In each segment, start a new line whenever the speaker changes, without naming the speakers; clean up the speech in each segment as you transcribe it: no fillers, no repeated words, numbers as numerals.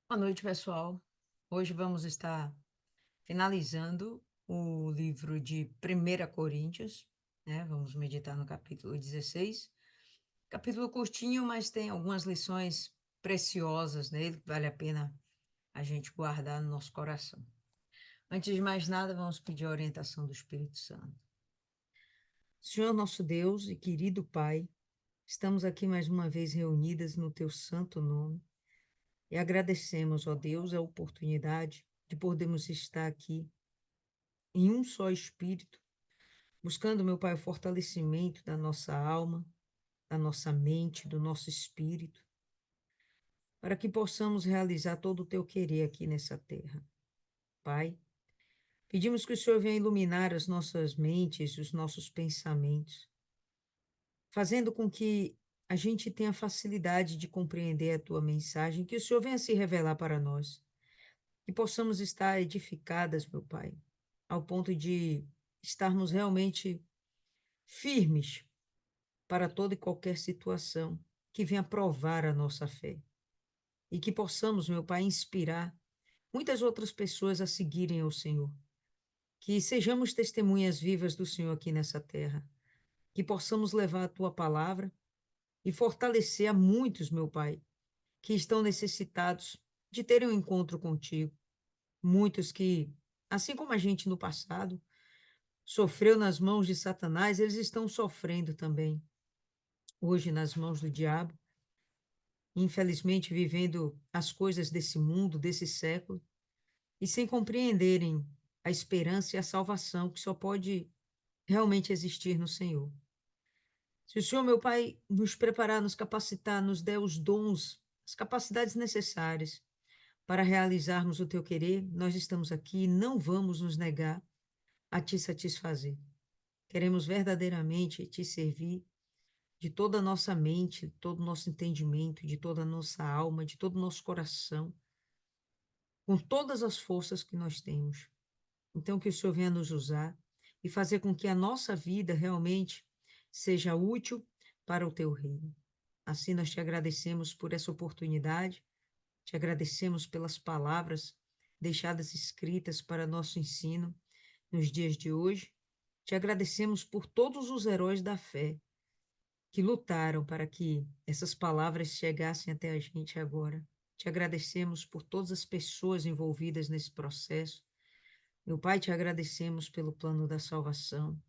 Boa noite, pessoal. Hoje vamos estar finalizando o livro de 1 Coríntios, né? Vamos meditar no capítulo 16. Capítulo curtinho, mas tem algumas lições preciosas nele que vale a pena a gente guardar no nosso coração. Antes de mais nada, vamos pedir a orientação do Espírito Santo. Senhor nosso Deus e querido Pai, estamos aqui mais uma vez reunidas no teu santo nome. E agradecemos, ó Deus, a oportunidade de podermos estar aqui em um só espírito, buscando, meu Pai, o fortalecimento da nossa alma, da nossa mente, do nosso espírito, para que possamos realizar todo o teu querer aqui nessa terra. Pai, pedimos que o Senhor venha iluminar as nossas mentes, os nossos pensamentos, fazendo com que a gente tenha facilidade de compreender a tua mensagem, que o Senhor venha se revelar para nós. Que possamos estar edificadas, meu Pai, ao ponto de estarmos realmente firmes para toda e qualquer situação que venha provar a nossa fé. E que possamos, meu Pai, inspirar muitas outras pessoas a seguirem ao Senhor. Que sejamos testemunhas vivas do Senhor aqui nessa terra. Que possamos levar a tua palavra e fortalecer a muitos, meu Pai, que estão necessitados de terem um encontro contigo. Muitos que, assim como a gente no passado, sofreu nas mãos de Satanás, eles estão sofrendo também hoje nas mãos do diabo, infelizmente vivendo as coisas desse mundo, desse século, e sem compreenderem a esperança e a salvação que só pode realmente existir no Senhor. Se o Senhor, meu Pai, nos preparar, nos capacitar, nos der os dons, as capacidades necessárias para realizarmos o teu querer, nós estamos aqui e não vamos nos negar a te satisfazer. Queremos verdadeiramente te servir de toda a nossa mente, de todo o nosso entendimento, de toda a nossa alma, de todo o nosso coração, com todas as forças que nós temos. Então, que o Senhor venha nos usar e fazer com que a nossa vida realmente seja útil para o teu reino. Assim, nós te agradecemos por essa oportunidade, te agradecemos pelas palavras deixadas escritas para nosso ensino nos dias de hoje. Te agradecemos por todos os heróis da fé que lutaram para que essas palavras chegassem até a gente agora. Te agradecemos por todas as pessoas envolvidas nesse processo. Meu Pai, te agradecemos pelo plano da salvação,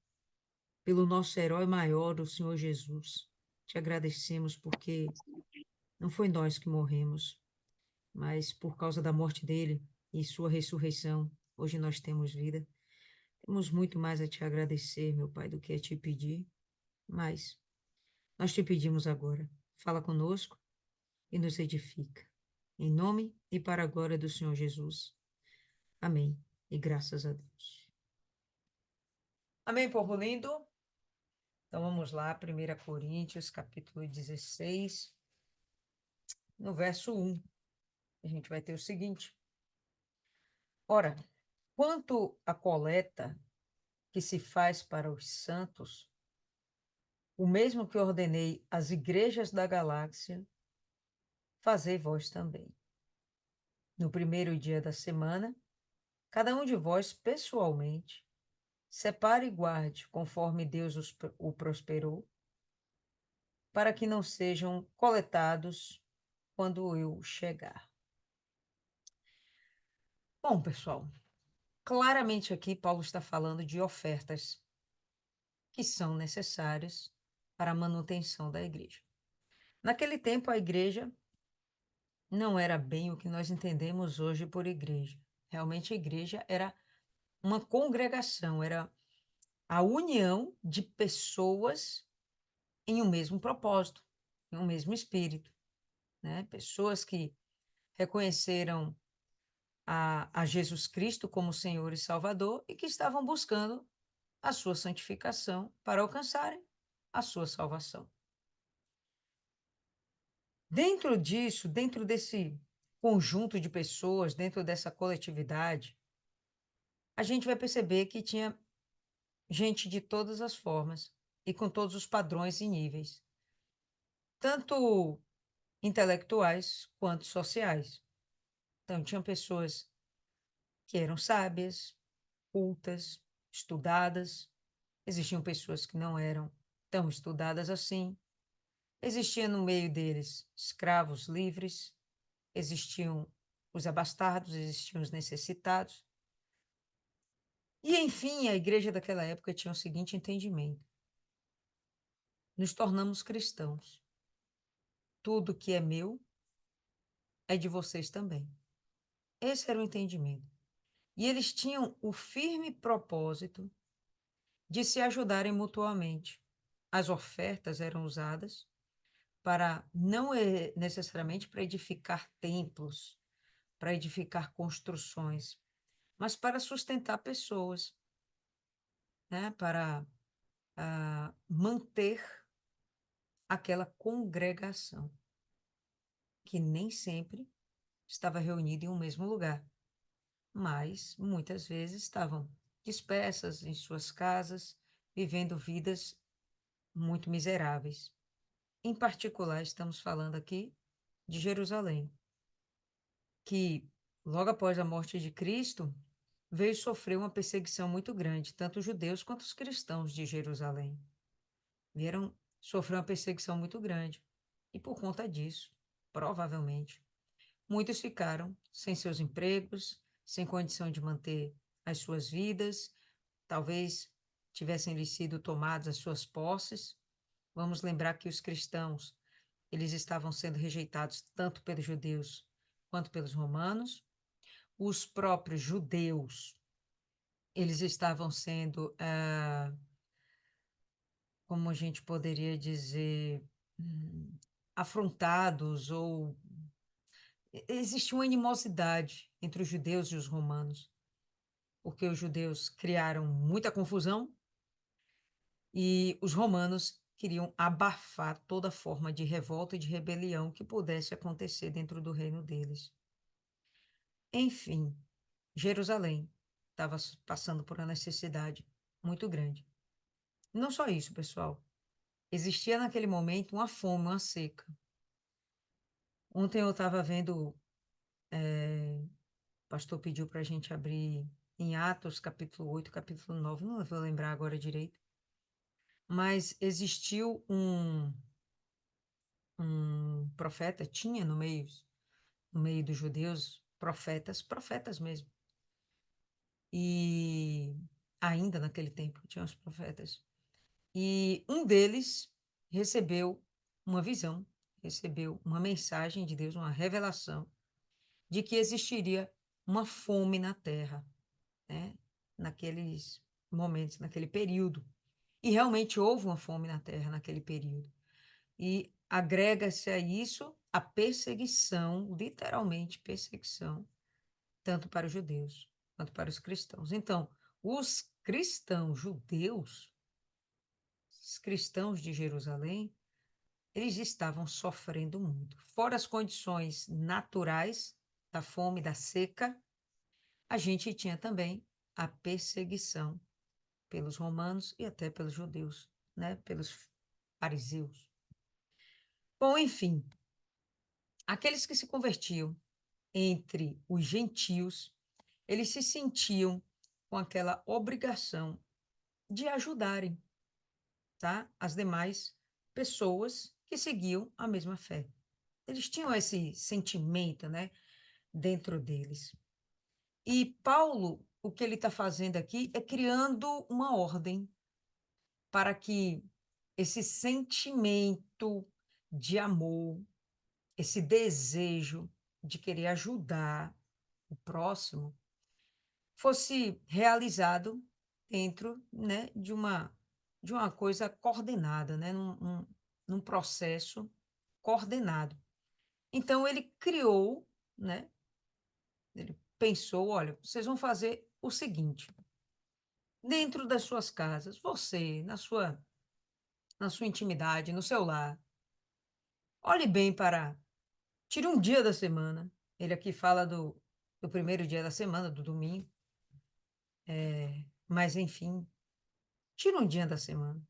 pelo nosso herói maior, o Senhor Jesus. Te agradecemos porque não foi nós que morremos, mas por causa da morte dele e sua ressurreição, hoje nós temos vida. Temos muito mais a te agradecer, meu Pai, do que a te pedir, mas nós te pedimos agora, fala conosco e nos edifica. Em nome e para a glória do Senhor Jesus. Amém. E graças a Deus. Amém, povo lindo? Então vamos lá, 1 Coríntios, capítulo 16, no verso 1. A gente vai ter o seguinte: Ora, quanto à coleta que se faz para os santos, o mesmo que ordenei às igrejas da galáxia, fazei vós também. No primeiro dia da semana, cada um de vós, pessoalmente, separe e guarde, conforme Deus o prosperou, para que não sejam coletados quando eu chegar. Bom, pessoal, claramente aqui Paulo está falando de ofertas que são necessárias para a manutenção da igreja. Naquele tempo, a igreja não era bem o que nós entendemos hoje por igreja. Realmente, a igreja era uma congregação, era a união de pessoas em um mesmo propósito, em um mesmo espírito, né? Pessoas que reconheceram a Jesus Cristo como Senhor e Salvador e que estavam buscando a sua santificação para alcançarem a sua salvação. Dentro disso, dentro desse conjunto de pessoas, dentro dessa coletividade, a gente vai perceber que tinha gente de todas as formas e com todos os padrões e níveis, tanto intelectuais quanto sociais. Então, tinham pessoas que eram sábias, cultas, estudadas, existiam pessoas que não eram tão estudadas assim, existia no meio deles escravos livres, existiam os abastados, existiam os necessitados. E, enfim, a igreja daquela época tinha o seguinte entendimento: nos tornamos cristãos. Tudo que é meu é de vocês também. Esse era o entendimento. E eles tinham o firme propósito de se ajudarem mutuamente. As ofertas eram usadas para não necessariamente para edificar templos, para edificar construções, mas para sustentar pessoas, né? Para manter aquela congregação que nem sempre estava reunida em um mesmo lugar, mas muitas vezes estavam dispersas em suas casas, vivendo vidas muito miseráveis. Em particular, estamos falando aqui de Jerusalém, que logo após a morte de Cristo veio sofrer uma perseguição muito grande, tanto os judeus quanto os cristãos de Jerusalém. Vieram sofrer uma perseguição muito grande. E por conta disso, provavelmente, muitos ficaram sem seus empregos, sem condição de manter as suas vidas, talvez tivessem lhes sido tomadas as suas posses. Vamos lembrar que os cristãos, eles estavam sendo rejeitados tanto pelos judeus quanto pelos romanos. Os próprios judeus, eles estavam sendo, como a gente poderia dizer, afrontados ou existia uma animosidade entre os judeus e os romanos, porque os judeus criaram muita confusão e os romanos queriam abafar toda forma de revolta e de rebelião que pudesse acontecer dentro do reino deles. Enfim, Jerusalém estava passando por uma necessidade muito grande. Não só isso, pessoal. Existia naquele momento uma fome, uma seca. Ontem eu estava vendo, o pastor pediu para a gente abrir em Atos, capítulo 8, capítulo 9, não vou lembrar agora direito, mas existiu um profeta, tinha no meio dos judeus, profetas mesmo. E ainda naquele tempo tinha os profetas. E um deles recebeu uma visão, recebeu uma mensagem de Deus, uma revelação de que existiria uma fome na terra, né? Naqueles momentos, naquele período. E realmente houve uma fome na terra naquele período. E agrega-se a isso a perseguição, literalmente perseguição, tanto para os judeus quanto para os cristãos. Então, os cristãos judeus, os cristãos de Jerusalém, eles estavam sofrendo muito. Fora as condições naturais da fome, da seca, a gente tinha também a perseguição pelos romanos e até pelos judeus, né? Pelos fariseus. Bom, enfim, aqueles que se convertiam entre os gentios, eles se sentiam com aquela obrigação de ajudarem, tá? As demais pessoas que seguiam a mesma fé. Eles tinham esse sentimento, né, dentro deles. E Paulo, o que ele está fazendo aqui é criando uma ordem para que esse sentimento de amor, esse desejo de querer ajudar o próximo, fosse realizado dentro, né, de uma coisa coordenada, né, num processo coordenado. Então ele criou, né, ele pensou, olha, vocês vão fazer o seguinte, dentro das suas casas, você, na sua intimidade, no seu lar, olhe bem para, tire um dia da semana, ele aqui fala do primeiro dia da semana, do domingo, mas enfim, tire um dia da semana.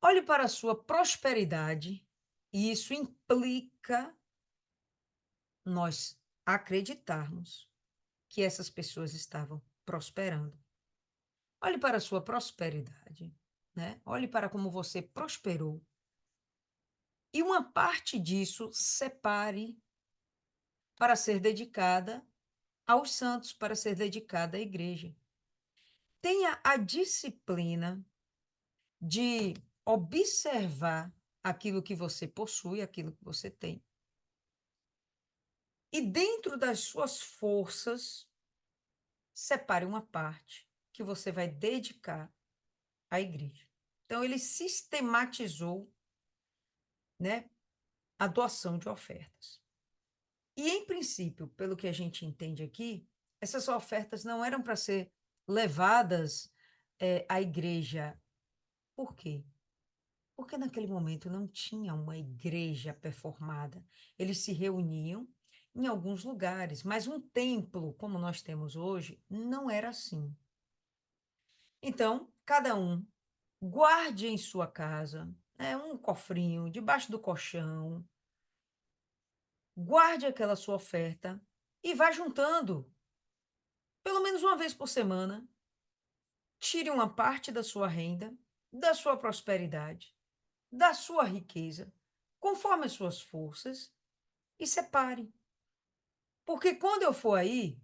Olhe para a sua prosperidade, e isso implica nós acreditarmos que essas pessoas estavam prosperando. Olhe para a sua prosperidade, né? Olhe para como você prosperou. E uma parte disso separe para ser dedicada aos santos, para ser dedicada à igreja. Tenha a disciplina de observar aquilo que você possui, aquilo que você tem. E dentro das suas forças, separe uma parte que você vai dedicar à igreja. Então, ele sistematizou, né, a doação de ofertas. E, em princípio, pelo que a gente entende aqui, essas ofertas não eram para ser levadas à igreja. Por quê? Porque naquele momento não tinha uma igreja performada. Eles se reuniam em alguns lugares, mas um templo, como nós temos hoje, não era assim. Então, cada um guarde em sua casa, um cofrinho debaixo do colchão, guarde aquela sua oferta e vá juntando, pelo menos uma vez por semana. Tire uma parte da sua renda, da sua prosperidade, da sua riqueza, conforme as suas forças, e separe. Porque quando eu for aí,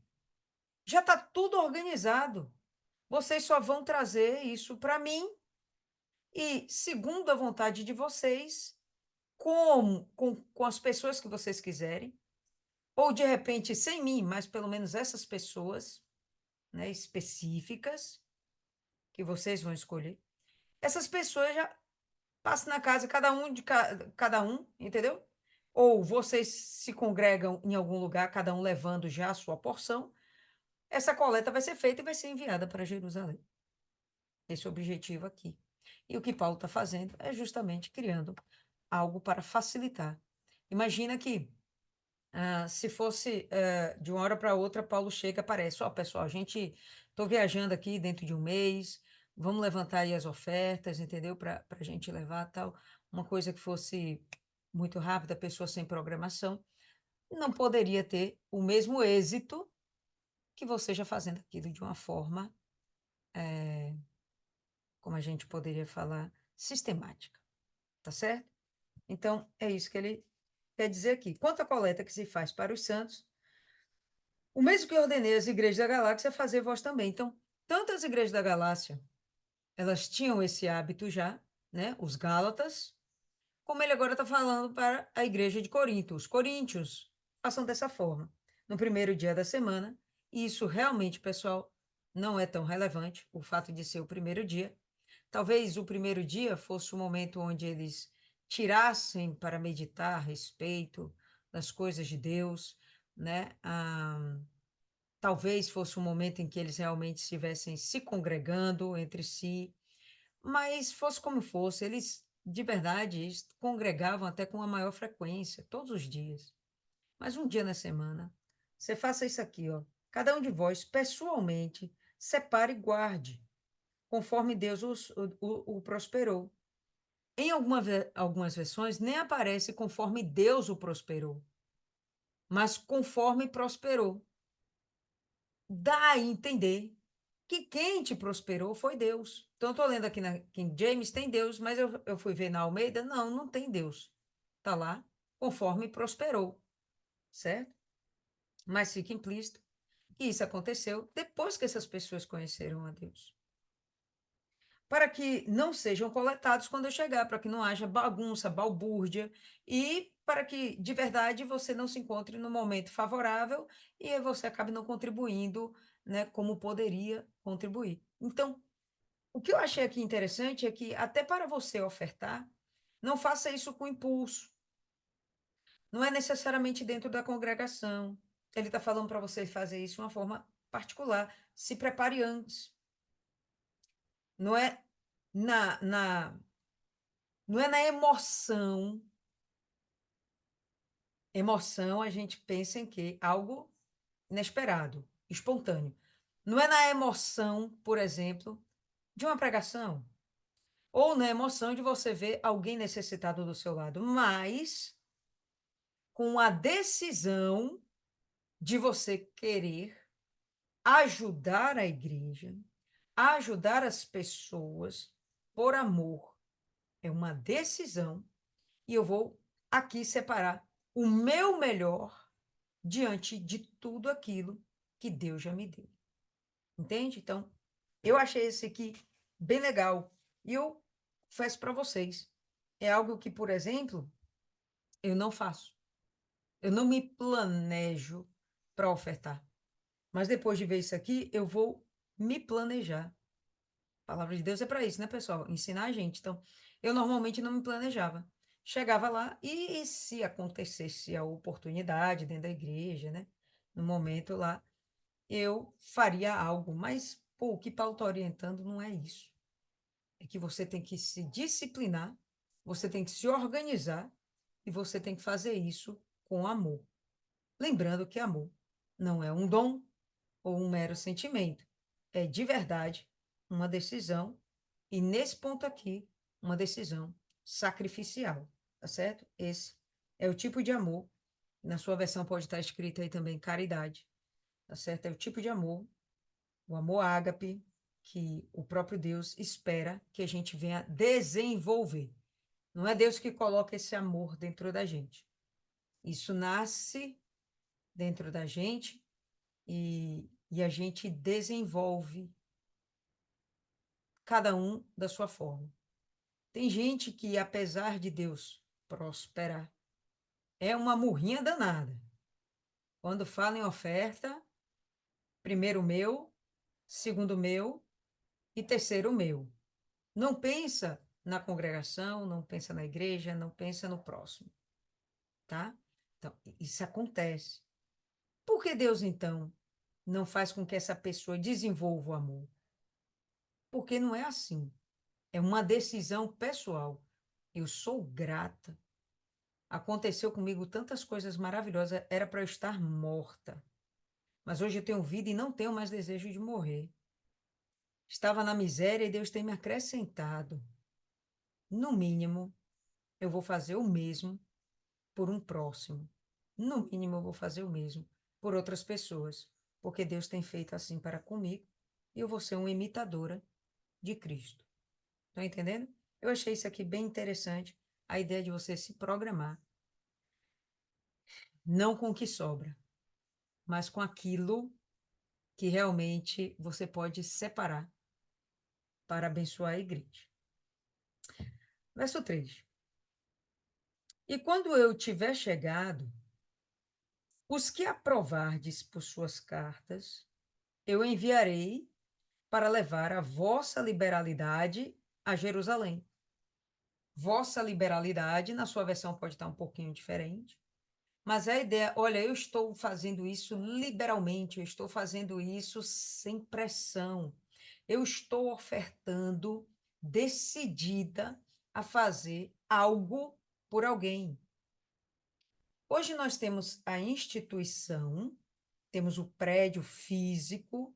já está tudo organizado. Vocês só vão trazer isso para mim e, segundo a vontade de vocês, com as pessoas que vocês quiserem, ou de repente sem mim, mas pelo menos essas pessoas, né, específicas que vocês vão escolher, essas pessoas já passam na casa, cada um, entendeu? Ou vocês se congregam em algum lugar, cada um levando já a sua porção. Essa coleta vai ser feita e vai ser enviada para Jerusalém. Esse é o objetivo aqui. E o que Paulo está fazendo é justamente criando algo para facilitar. Imagina que, se fosse de uma hora para outra, Paulo chega e aparece: ó, pessoal, a gente, estou viajando aqui dentro de um mês, vamos levantar aí as ofertas, entendeu? Para a gente levar tal. Uma coisa que fosse muito rápida, pessoa sem programação, não poderia ter o mesmo êxito que você já fazendo aquilo de uma forma, como a gente poderia falar, sistemática, tá certo? Então, é isso que ele quer dizer aqui. Quanto à coleta que se faz para os santos, o mesmo que ordenei às igrejas da galáxia, fazer vós também. Então, tanto as igrejas da galáxia, elas tinham esse hábito já, né? Os gálatas, como ele agora está falando para a igreja de Corinto. Os coríntios façam dessa forma. No primeiro dia da semana, e isso realmente, pessoal, não é tão relevante, o fato de ser o primeiro dia. Talvez o primeiro dia fosse o momento onde eles tirassem para meditar a respeito das coisas de Deus, né? Talvez fosse um momento em que eles realmente estivessem se congregando entre si, mas fosse como fosse, eles de verdade congregavam até com a maior frequência, todos os dias. Mas um dia na semana, você faça isso aqui, ó. Cada um de vós, pessoalmente, separe e guarde, conforme Deus o prosperou. Em algumas versões, nem aparece conforme Deus o prosperou, mas conforme prosperou. Dá a entender que quem te prosperou foi Deus. Então, eu estou lendo aqui na King James, tem Deus, mas eu fui ver na Almeida, não tem Deus. Está lá, conforme prosperou, certo? Mas fica implícito que isso aconteceu depois que essas pessoas conheceram a Deus. Para que não sejam coletados quando eu chegar, para que não haja bagunça, balbúrdia, e para que, de verdade, você não se encontre no momento favorável e você acabe não contribuindo, né, como poderia contribuir. Então, o que eu achei aqui interessante é que, até para você ofertar, não faça isso com impulso. Não é necessariamente dentro da congregação. Ele está falando para você fazer isso de uma forma particular. Se prepare antes. Não é na, na, não é na emoção. Emoção, a gente pensa em que algo inesperado, espontâneo. Não é na emoção, por exemplo, de uma pregação, ou na emoção de você ver alguém necessitado do seu lado, mas com a decisão de você querer ajudar a igreja, ajudar as pessoas por amor. É uma decisão e eu vou aqui separar o meu melhor diante de tudo aquilo que Deus já me deu. Entende? Então, eu achei esse aqui bem legal. E eu confesso para vocês, é algo que, por exemplo, eu não faço. Eu não me planejo para ofertar. Mas depois de ver isso aqui, eu vou me planejar. A palavra de Deus é para isso, né, pessoal? Ensinar a gente. Então, eu normalmente não me planejava. Chegava lá e se acontecesse a oportunidade dentro da igreja, né? No momento lá, eu faria algo. Mas, pô, o que Paulo está orientando não é isso. É que você tem que se disciplinar, você tem que se organizar e você tem que fazer isso com amor. Lembrando que amor não é um dom ou um mero sentimento, é de verdade uma decisão, e nesse ponto aqui, uma decisão sacrificial, tá certo? Esse é o tipo de amor, na sua versão pode estar escrito aí também caridade, tá certo? É o tipo de amor, o amor ágape, que o próprio Deus espera que a gente venha desenvolver. Não é Deus que coloca esse amor dentro da gente. Isso nasce dentro da gente e a gente desenvolve cada um da sua forma. Tem gente que, apesar de Deus prosperar, é uma murrinha danada. Quando fala em oferta, primeiro meu, segundo meu e terceiro meu. Não pensa na congregação, não pensa na igreja, não pensa no próximo, tá? Então, isso acontece. Por que Deus, então, não faz com que essa pessoa desenvolva o amor? Porque não é assim. É uma decisão pessoal. Eu sou grata. Aconteceu comigo tantas coisas maravilhosas. Era para eu estar morta. Mas hoje eu tenho vida e não tenho mais desejo de morrer. Estava na miséria e Deus tem me acrescentado. No mínimo, eu vou fazer o mesmo por um próximo. No mínimo, eu vou fazer o mesmo por outras pessoas. Porque Deus tem feito assim para comigo e eu vou ser uma imitadora de Cristo. Estão entendendo? Eu achei isso aqui bem interessante, a ideia de você se programar, não com o que sobra, mas com aquilo que realmente você pode separar para abençoar a igreja. Verso 3. E quando eu tiver chegado, os que aprovardes por suas cartas, eu enviarei para levar a vossa liberalidade a Jerusalém. Vossa liberalidade, na sua versão pode estar um pouquinho diferente, mas a ideia, olha, eu estou fazendo isso liberalmente, eu estou fazendo isso sem pressão. Eu estou ofertando decidida a fazer algo por alguém. Hoje nós temos a instituição, temos o prédio físico,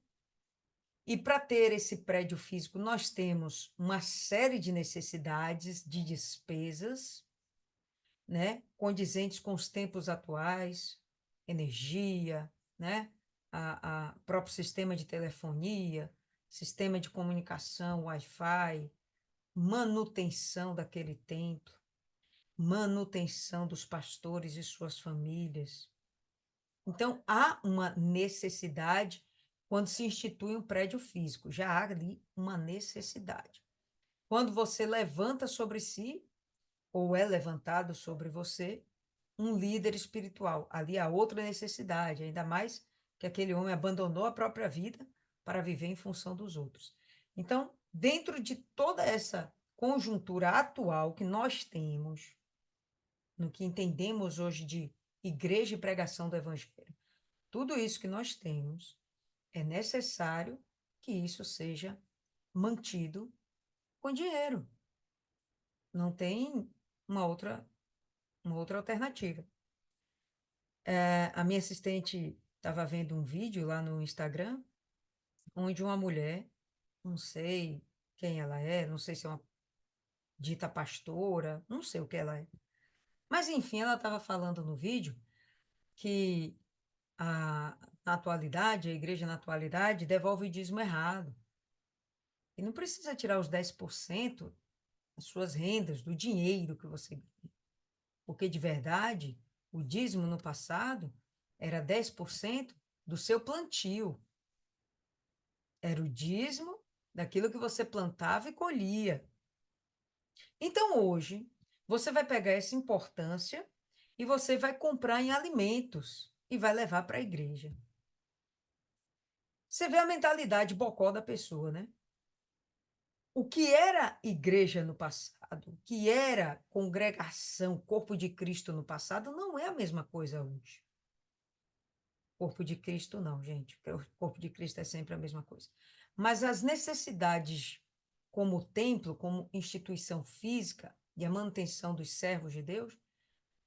e para ter esse prédio físico, nós temos uma série de necessidades, de despesas, né, condizentes com os tempos atuais, energia, né, a próprio sistema de telefonia, sistema de comunicação, Wi-Fi, manutenção daquele templo, manutenção dos pastores e suas famílias. Então, há uma necessidade quando se institui um prédio físico, já há ali uma necessidade. Quando você levanta sobre si, ou é levantado sobre você, um líder espiritual. Ali há outra necessidade, ainda mais que aquele homem abandonou a própria vida para viver em função dos outros. Então, dentro de toda essa conjuntura atual que nós temos, no que entendemos hoje de igreja e pregação do evangelho, tudo isso que nós temos, é necessário que isso seja mantido com dinheiro. Não tem uma outra alternativa. A minha assistente estava vendo um vídeo lá no Instagram, onde uma mulher, não sei quem ela é, não sei se é uma dita pastora, não sei o que ela é, Mas, enfim, ela estava falando no vídeo que na atualidade, a igreja na atualidade devolve o dízimo errado. E não precisa tirar os 10% das suas rendas, do dinheiro que você ganha. Porque, de verdade, o dízimo no passado era 10% do seu plantio. Era o dízimo daquilo que você plantava e colhia. Então, hoje, você vai pegar essa importância e você vai comprar em alimentos e vai levar para a igreja. Você vê a mentalidade bocó da pessoa, né? O que era igreja no passado, o que era congregação, corpo de Cristo no passado, não é a mesma coisa hoje. Corpo de Cristo, não, gente. O corpo de Cristo é sempre a mesma coisa. Mas as necessidades, como templo, como instituição física e a manutenção dos servos de Deus,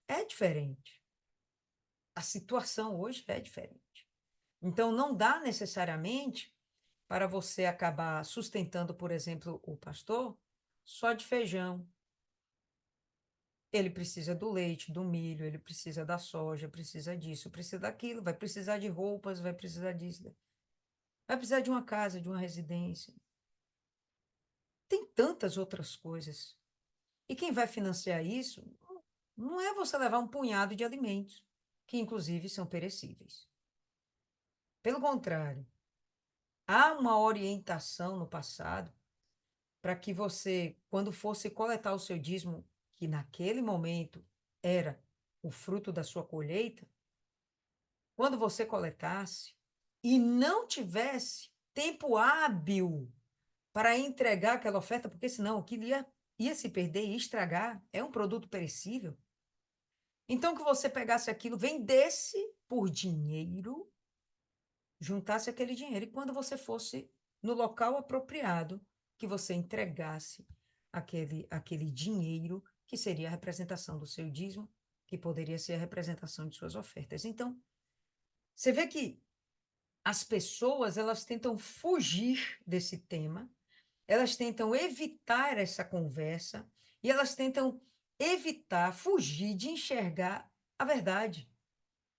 é diferente. A situação hoje é diferente. Então, não dá necessariamente para você acabar sustentando, por exemplo, o pastor só de feijão. Ele precisa do leite, do milho, ele precisa da soja, precisa disso, precisa daquilo, vai precisar de roupas, vai precisar disso, vai precisar de uma casa, de uma residência. Tem tantas outras coisas. E quem vai financiar isso não é você levar um punhado de alimentos, que inclusive são perecíveis. Pelo contrário, há uma orientação no passado para que você, quando fosse coletar o seu dízimo, que naquele momento era o fruto da sua colheita, quando você coletasse e não tivesse tempo hábil para entregar aquela oferta, porque senão aquilo ia se perder, ia estragar, é um produto perecível. Então, que você pegasse aquilo, vendesse por dinheiro, juntasse aquele dinheiro, e quando você fosse no local apropriado, que você entregasse aquele dinheiro, que seria a representação do seu dízimo, que poderia ser a representação de suas ofertas. Então, você vê que as pessoas, elas tentam fugir desse tema, elas tentam evitar essa conversa e elas tentam evitar, fugir de enxergar a verdade.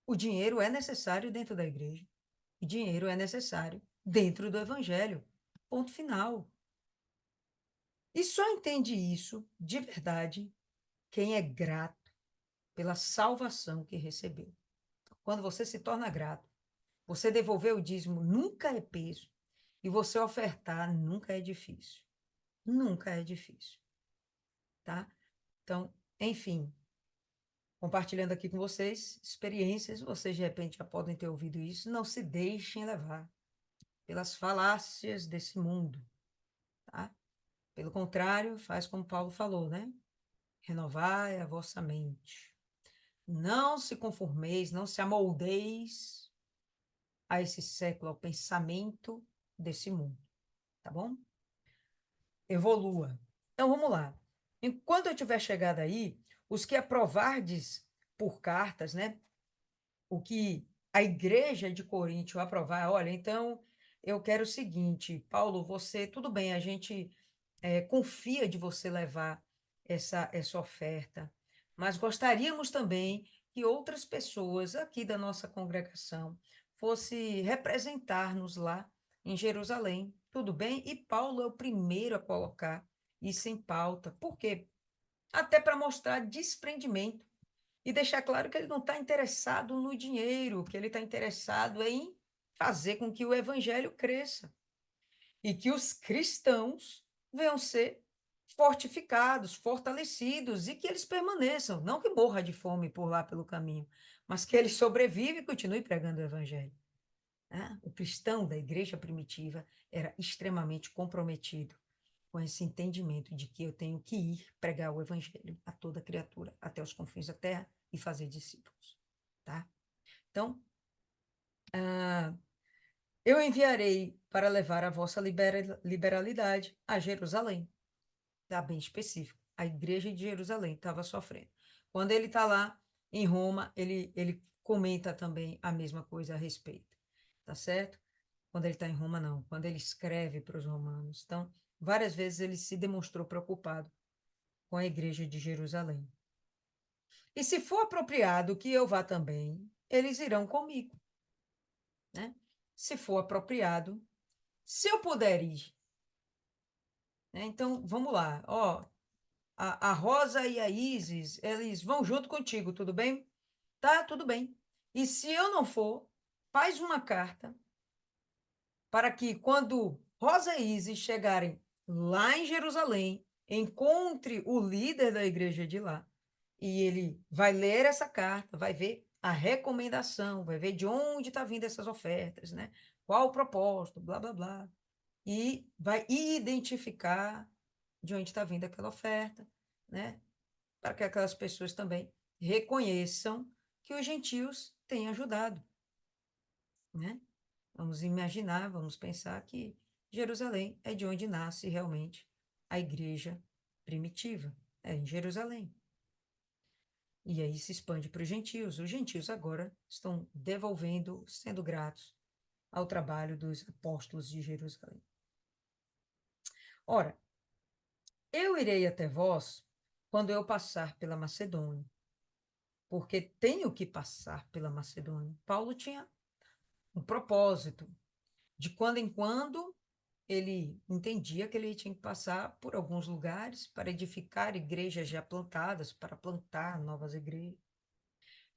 O dinheiro é necessário dentro da igreja. O dinheiro é necessário dentro do evangelho. Ponto final. E só entende isso de verdade quem é grato pela salvação que recebeu. Quando você se torna grato, você devolver o dízimo nunca é peso e você ofertar nunca é difícil. Nunca é difícil, tá? Então, enfim, compartilhando aqui com vocês experiências, vocês de repente já podem ter ouvido isso, não se deixem levar pelas falácias desse mundo, tá? Pelo contrário, faz como Paulo falou, né? Renovai a vossa mente. Não se conformeis, não se amoldeis a esse século, ao pensamento desse mundo, tá bom? Evolua. Então, vamos lá. Enquanto eu tiver chegado aí, os que aprovardes por cartas, né? O que a igreja de Corinto aprovar, olha, então eu quero o seguinte, Paulo, você, tudo bem, a gente confia de você levar essa oferta, mas gostaríamos também que outras pessoas aqui da nossa congregação fosse representar-nos lá em Jerusalém, tudo bem? E Paulo é o primeiro a colocar isso em pauta. Por quê? Até para mostrar desprendimento e deixar claro que ele não está interessado no dinheiro, que ele está interessado em fazer com que o evangelho cresça e que os cristãos venham ser fortificados, fortalecidos e que eles permaneçam, não que morra de fome por lá pelo caminho, mas que ele sobreviva e continue pregando o evangelho. Né? O cristão da igreja primitiva era extremamente comprometido com esse entendimento de que eu tenho que ir pregar o evangelho a toda criatura, até os confins da terra e fazer discípulos, tá? Então, eu enviarei para levar a vossa liberalidade a Jerusalém. Está bem específico. A igreja de Jerusalém estava sofrendo. Quando ele está lá em Roma, ele comenta também a mesma coisa a respeito. Tá certo? Quando ele está em Roma, não. Quando ele escreve para os romanos. Então, várias vezes ele se demonstrou preocupado com a igreja de Jerusalém. E se for apropriado que eu vá também, eles irão comigo, né? Se for apropriado, se eu puder ir, né? Então, vamos lá. Ó, a Rosa e a Isis, eles vão junto contigo, tudo bem? Tá, tudo bem. E se eu não for, faz uma carta para que, quando Rosa e Isis chegarem lá em Jerusalém, encontre o líder da igreja de lá, e ele vai ler essa carta, vai ver a recomendação, vai ver de onde está vindo essas ofertas, né? Qual o propósito, blá, blá, blá. E vai identificar de onde está vindo aquela oferta, né? Para que aquelas pessoas também reconheçam que os gentios têm ajudado, né? Vamos imaginar, vamos pensar que Jerusalém é de onde nasce realmente a igreja primitiva, é em Jerusalém. E aí se expande para os gentios. Os gentios agora estão devolvendo, sendo gratos ao trabalho dos apóstolos de Jerusalém. Ora, eu irei até vós quando eu passar pela Macedônia, porque tenho que passar pela Macedônia. Paulo tinha um propósito. De quando em quando, ele entendia que ele tinha que passar por alguns lugares para edificar igrejas já plantadas, para plantar novas igrejas.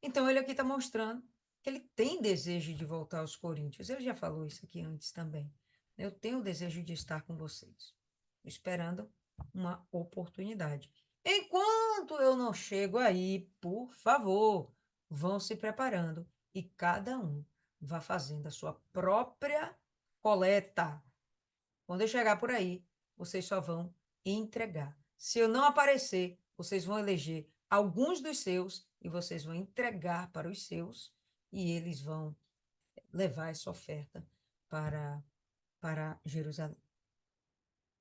Então, ele aqui está mostrando que ele tem desejo de voltar aos Coríntios. Ele já falou isso aqui antes também. Eu tenho o desejo de estar com vocês, esperando uma oportunidade. Enquanto eu não chego aí, por favor, vão se preparando e cada um vá fazendo a sua própria coleta. Quando eu chegar por aí, vocês só vão entregar. Se eu não aparecer, vocês vão eleger alguns dos seus e vocês vão entregar para os seus e eles vão levar essa oferta para, para Jerusalém.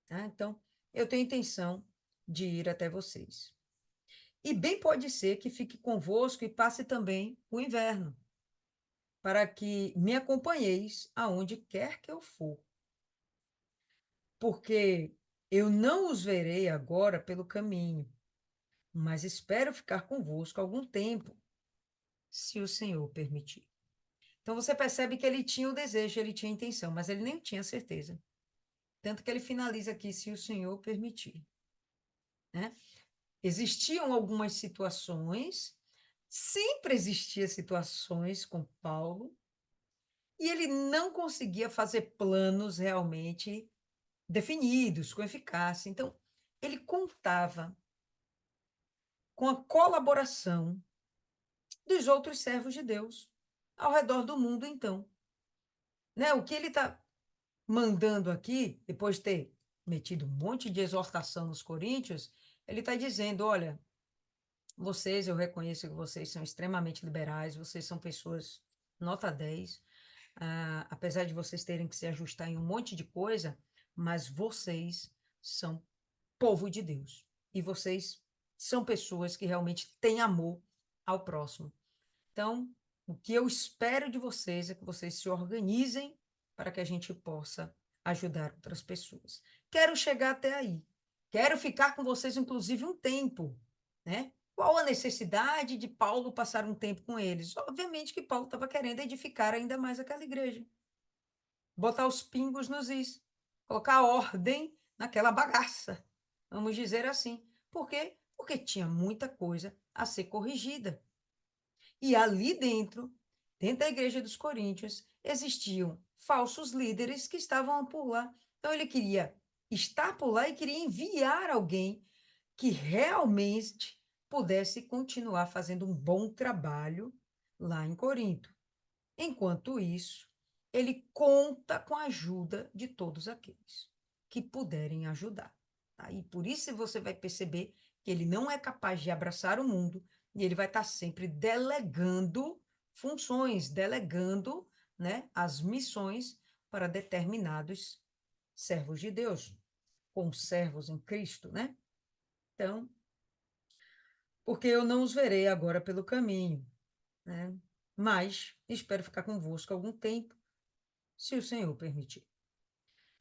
Tá? Então, eu tenho intenção de ir até vocês. E bem pode ser que fique convosco e passe também o inverno, para que me acompanheis aonde quer que eu for. Porque eu não os verei agora pelo caminho, mas espero ficar convosco algum tempo, se o Senhor permitir. Então você percebe que ele tinha o desejo, ele tinha a intenção, mas ele nem tinha certeza. Tanto que ele finaliza aqui, se o Senhor permitir. Né? Existiam algumas situações, sempre existiam situações com Paulo, e ele não conseguia fazer planos realmente definidos, com eficácia. Então, ele contava com a colaboração dos outros servos de Deus ao redor do mundo, então. Né? O que ele está mandando aqui, depois de ter metido um monte de exortação nos coríntios, ele está dizendo, olha, vocês, eu reconheço que vocês são extremamente liberais, vocês são pessoas nota 10, apesar de vocês terem que se ajustar em um monte de coisa, mas vocês são povo de Deus. E vocês são pessoas que realmente têm amor ao próximo. Então, o que eu espero de vocês é que vocês se organizem para que a gente possa ajudar outras pessoas. Quero chegar até aí. Quero ficar com vocês, inclusive, um tempo, né? Qual a necessidade de Paulo passar um tempo com eles? Obviamente que Paulo estava querendo edificar ainda mais aquela igreja. Botar os pingos nos is. Colocar ordem naquela bagaça. Vamos dizer assim. Por quê? Porque tinha muita coisa a ser corrigida. E ali dentro da igreja dos Coríntios, existiam falsos líderes que estavam por lá. Então ele queria estar por lá e queria enviar alguém que realmente pudesse continuar fazendo um bom trabalho lá em Corinto. Enquanto isso, ele conta com a ajuda de todos aqueles que puderem ajudar. Tá? E por isso você vai perceber que ele não é capaz de abraçar o mundo e ele vai estar sempre delegando funções, delegando, né, as missões para determinados servos de Deus, conservos em Cristo, né? Então, porque eu não os verei agora pelo caminho, né? Mas espero ficar convosco algum tempo, se o Senhor permitir.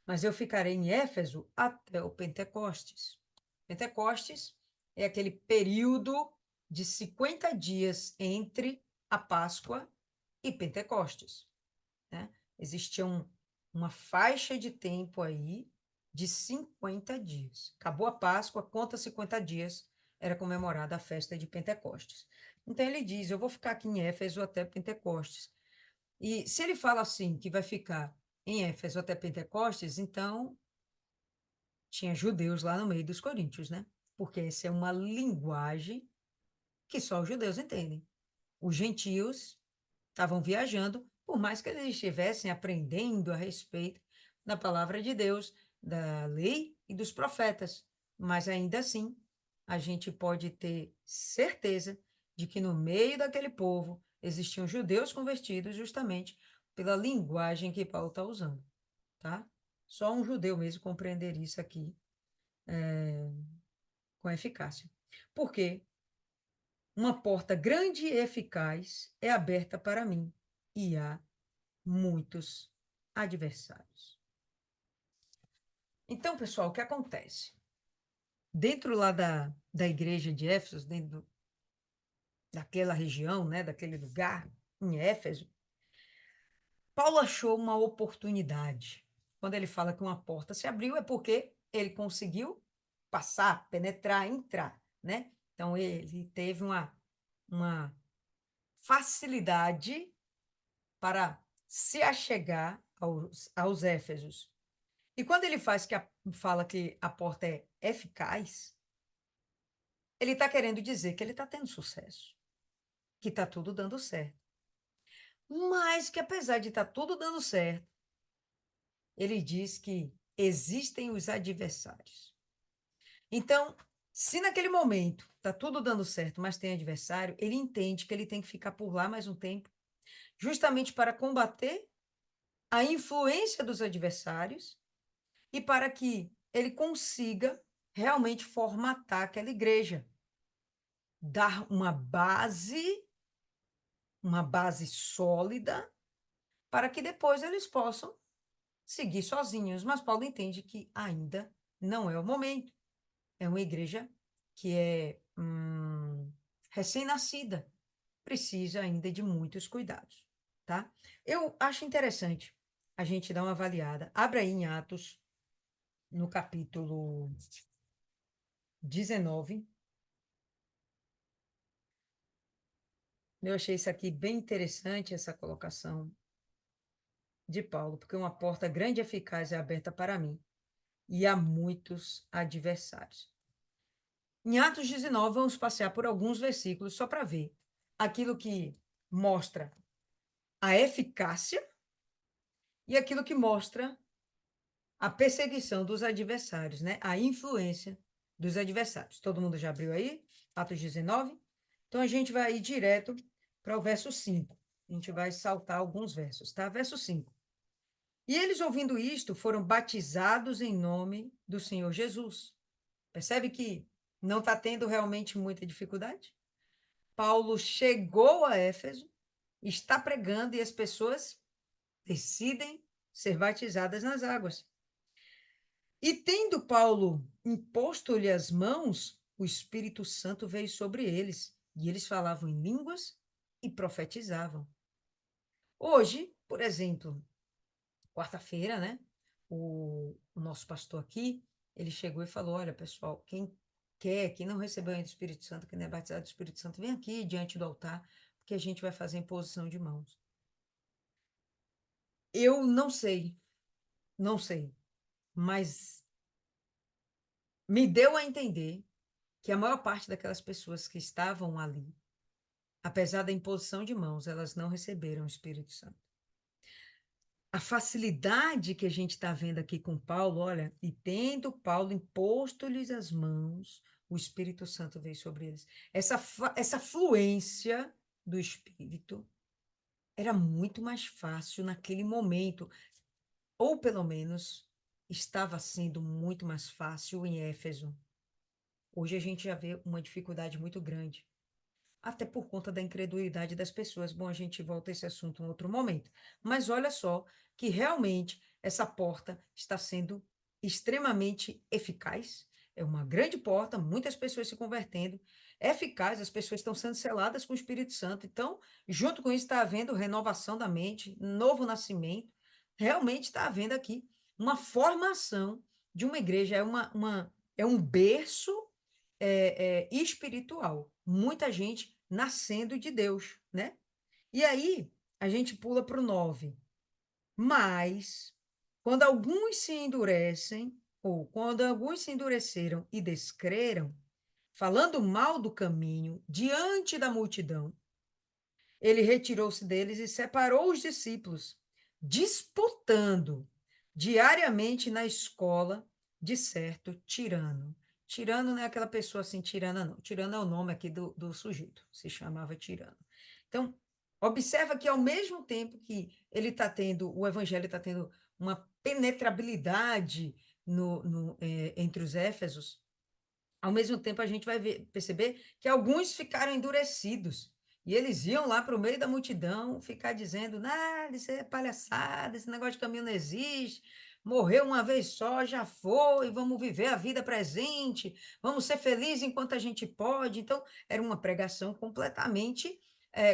Mas eu ficarei em Éfeso até o Pentecostes. Pentecostes é aquele período de 50 dias entre a Páscoa e Pentecostes, né? Existia uma faixa de tempo aí de 50 dias. Acabou a Páscoa, conta 50 dias, era comemorada a festa de Pentecostes. Então ele diz: eu vou ficar aqui em Éfeso até Pentecostes. E se ele fala assim, que vai ficar em Éfeso até Pentecostes, então tinha judeus lá no meio dos coríntios, né? Porque essa é uma linguagem que só os judeus entendem. Os gentios estavam viajando, por mais que eles estivessem aprendendo a respeito da palavra de Deus, da lei e dos profetas. Mas ainda assim, a gente pode ter certeza de que no meio daquele povo existiam judeus convertidos justamente pela linguagem que Paulo está usando, tá? Só um judeu mesmo compreenderia isso aqui com eficácia. Porque uma porta grande e eficaz é aberta para mim, e há muitos adversários. Então, pessoal, o que acontece? Dentro lá da igreja de Éfeso, dentro daquela região, né, daquele lugar, em Éfeso, Paulo achou uma oportunidade. Quando ele fala que uma porta se abriu, é porque ele conseguiu passar, penetrar, entrar, né? Então, ele teve uma facilidade para se achegar aos Éfesos. E quando ele fala que a porta é eficaz, ele está querendo dizer que ele está tendo sucesso, que está tudo dando certo. Mas que apesar de estar tudo dando certo, ele diz que existem os adversários. Então, se naquele momento está tudo dando certo, mas tem adversário, ele entende que ele tem que ficar por lá mais um tempo, justamente para combater a influência dos adversários e para que ele consiga realmente formatar aquela igreja, dar uma base sólida, para que depois eles possam seguir sozinhos. Mas Paulo entende que ainda não é o momento. É uma igreja que é recém-nascida, precisa ainda de muitos cuidados, tá? Eu acho interessante a gente dar uma avaliada. Abra aí em Atos, no capítulo 19. Eu achei isso aqui bem interessante, essa colocação de Paulo, porque uma porta grande e eficaz é aberta para mim, e há muitos adversários. Em Atos 19, vamos passear por alguns versículos só para ver aquilo que mostra a eficácia e aquilo que mostra a perseguição dos adversários, né? A influência dos adversários. Todo mundo já abriu aí? Atos 19? Então a gente vai ir direto para o verso 5. A gente vai saltar alguns versos, tá? Verso 5. E eles, ouvindo isto, foram batizados em nome do Senhor Jesus. Percebe que não está tendo realmente muita dificuldade? Paulo chegou a Éfeso, está pregando e as pessoas decidem ser batizadas nas águas. E tendo Paulo imposto-lhe as mãos, o Espírito Santo veio sobre eles, e eles falavam em línguas e profetizavam. Hoje, por exemplo, quarta-feira, né? O nosso pastor aqui, ele chegou e falou: olha, pessoal, quem não recebeu ainda o Espírito Santo, quem não é batizado do Espírito Santo, vem aqui diante do altar, porque a gente vai fazer imposição de mãos. Eu não sei, mas me deu a entender que a maior parte daquelas pessoas que estavam ali, apesar da imposição de mãos, elas não receberam o Espírito Santo. A facilidade que a gente está vendo aqui com Paulo, olha, e tendo Paulo imposto-lhes as mãos, o Espírito Santo veio sobre eles. Essa fluência do Espírito era muito mais fácil naquele momento, ou pelo menos estava sendo muito mais fácil em Éfeso. Hoje a gente já vê uma dificuldade muito grande, até por conta da incredulidade das pessoas. Bom, a gente volta a esse assunto em outro momento. Mas olha só que realmente essa porta está sendo extremamente eficaz. É uma grande porta, muitas pessoas se convertendo, eficaz, as pessoas estão sendo seladas com o Espírito Santo. Então, junto com isso, está havendo renovação da mente, novo nascimento. Realmente está havendo aqui uma formação de uma igreja, é um berço espiritual. Muita gente nascendo de Deus, né? E aí, a gente pula para o 9. Mas, quando alguns se endurecem, ou quando alguns se endureceram e descreram, falando mal do caminho diante da multidão, ele retirou-se deles e separou os discípulos, disputando diariamente na escola de certo tirano. Tirano não é aquela pessoa assim, tirana, não. Tirano é o nome aqui do sujeito, se chamava tirano. Então, observa que ao mesmo tempo que ele está tendo, o evangelho está tendo uma penetrabilidade entre os Éfesos, ao mesmo tempo a gente vai perceber que alguns ficaram endurecidos. E eles iam lá para o meio da multidão ficar dizendo: nada, isso é palhaçada, esse negócio de caminho não existe, morreu uma vez só, já foi, vamos viver a vida presente, vamos ser felizes enquanto a gente pode. Então, era uma pregação completamente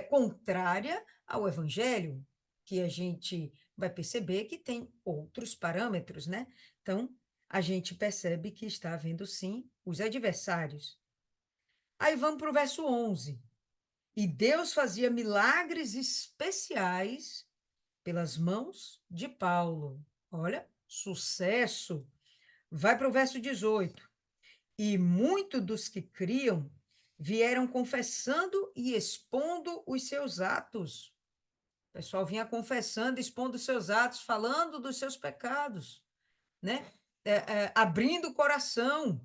contrária ao evangelho, que a gente vai perceber que tem outros parâmetros, né? Então, a gente percebe que está havendo, sim, os adversários. Aí vamos para o verso 11. E Deus fazia milagres especiais pelas mãos de Paulo. Olha, sucesso. Vai para o verso 18. E muitos dos que criam vieram confessando e expondo os seus atos. O pessoal vinha confessando, expondo os seus atos, falando dos seus pecados, né? Abrindo o coração,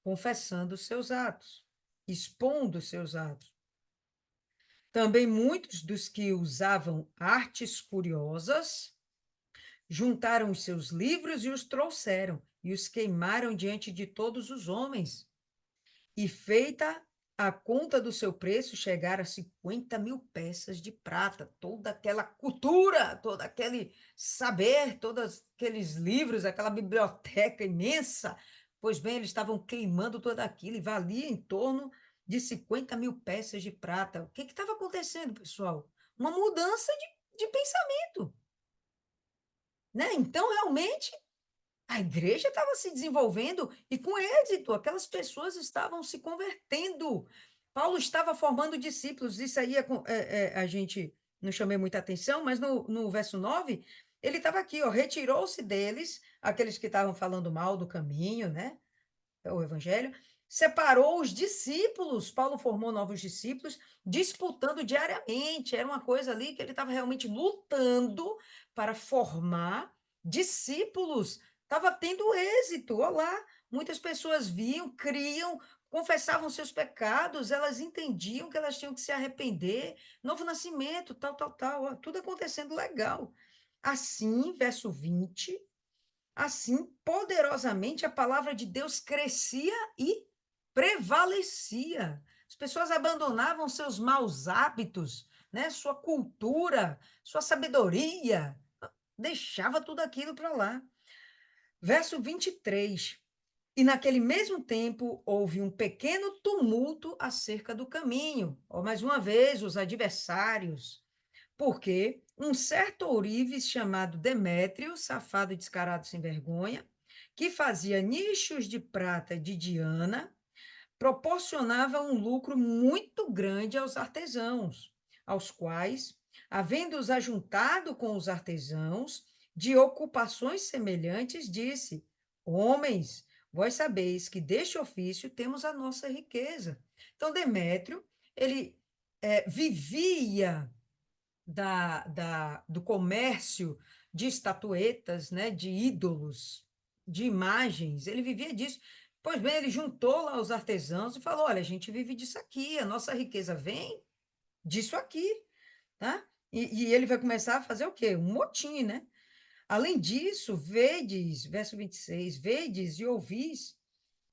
confessando os seus atos, expondo os seus atos. Também muitos dos que usavam artes curiosas juntaram os seus livros e os trouxeram, e os queimaram diante de todos os homens. E feita a conta do seu preço, chegaram a 50.000 peças de prata, toda aquela cultura, todo aquele saber, todos aqueles livros, aquela biblioteca imensa. Pois bem, eles estavam queimando tudo aquilo e valia em torno de 50.000 peças de prata. O que estava acontecendo, pessoal? Uma mudança de pensamento, né? Então, realmente, a igreja estava se desenvolvendo e com êxito, aquelas pessoas estavam se convertendo. Paulo estava formando discípulos, isso aí a gente não chamei muita atenção, mas no verso 9, ele estava aqui, ó, retirou-se deles, aqueles que estavam falando mal do caminho, né? O evangelho, separou os discípulos, Paulo formou novos discípulos, disputando diariamente, era uma coisa ali que ele estava realmente lutando para formar discípulos, estava tendo êxito, olha lá, muitas pessoas viam, criam, confessavam seus pecados, elas entendiam que elas tinham que se arrepender, novo nascimento, tal, ó, tudo acontecendo legal. Assim, verso 20, assim, poderosamente, a palavra de Deus crescia e prevalecia. As pessoas abandonavam seus maus hábitos, né? Sua cultura, sua sabedoria, deixava tudo aquilo para lá. Verso 23. E naquele mesmo tempo houve um pequeno tumulto acerca do caminho. Ou mais uma vez, os adversários, porque um certo ourives chamado Demétrio, safado e descarado sem vergonha, que fazia nichos de prata de Diana, proporcionava um lucro muito grande aos artesãos, aos quais, havendo-os ajuntado com os artesãos de ocupações semelhantes, disse: Homens, vós sabeis que deste ofício temos a nossa riqueza. Então, Demétrio, ele vivia do comércio de estatuetas, né, de ídolos, de imagens, ele vivia disso. Pois bem, ele juntou lá os artesãos e falou: olha, a gente vive disso aqui, a nossa riqueza vem disso aqui, tá? E ele vai começar a fazer o quê? Um motim, né? Além disso, vedes, verso 26, vedes e ouvis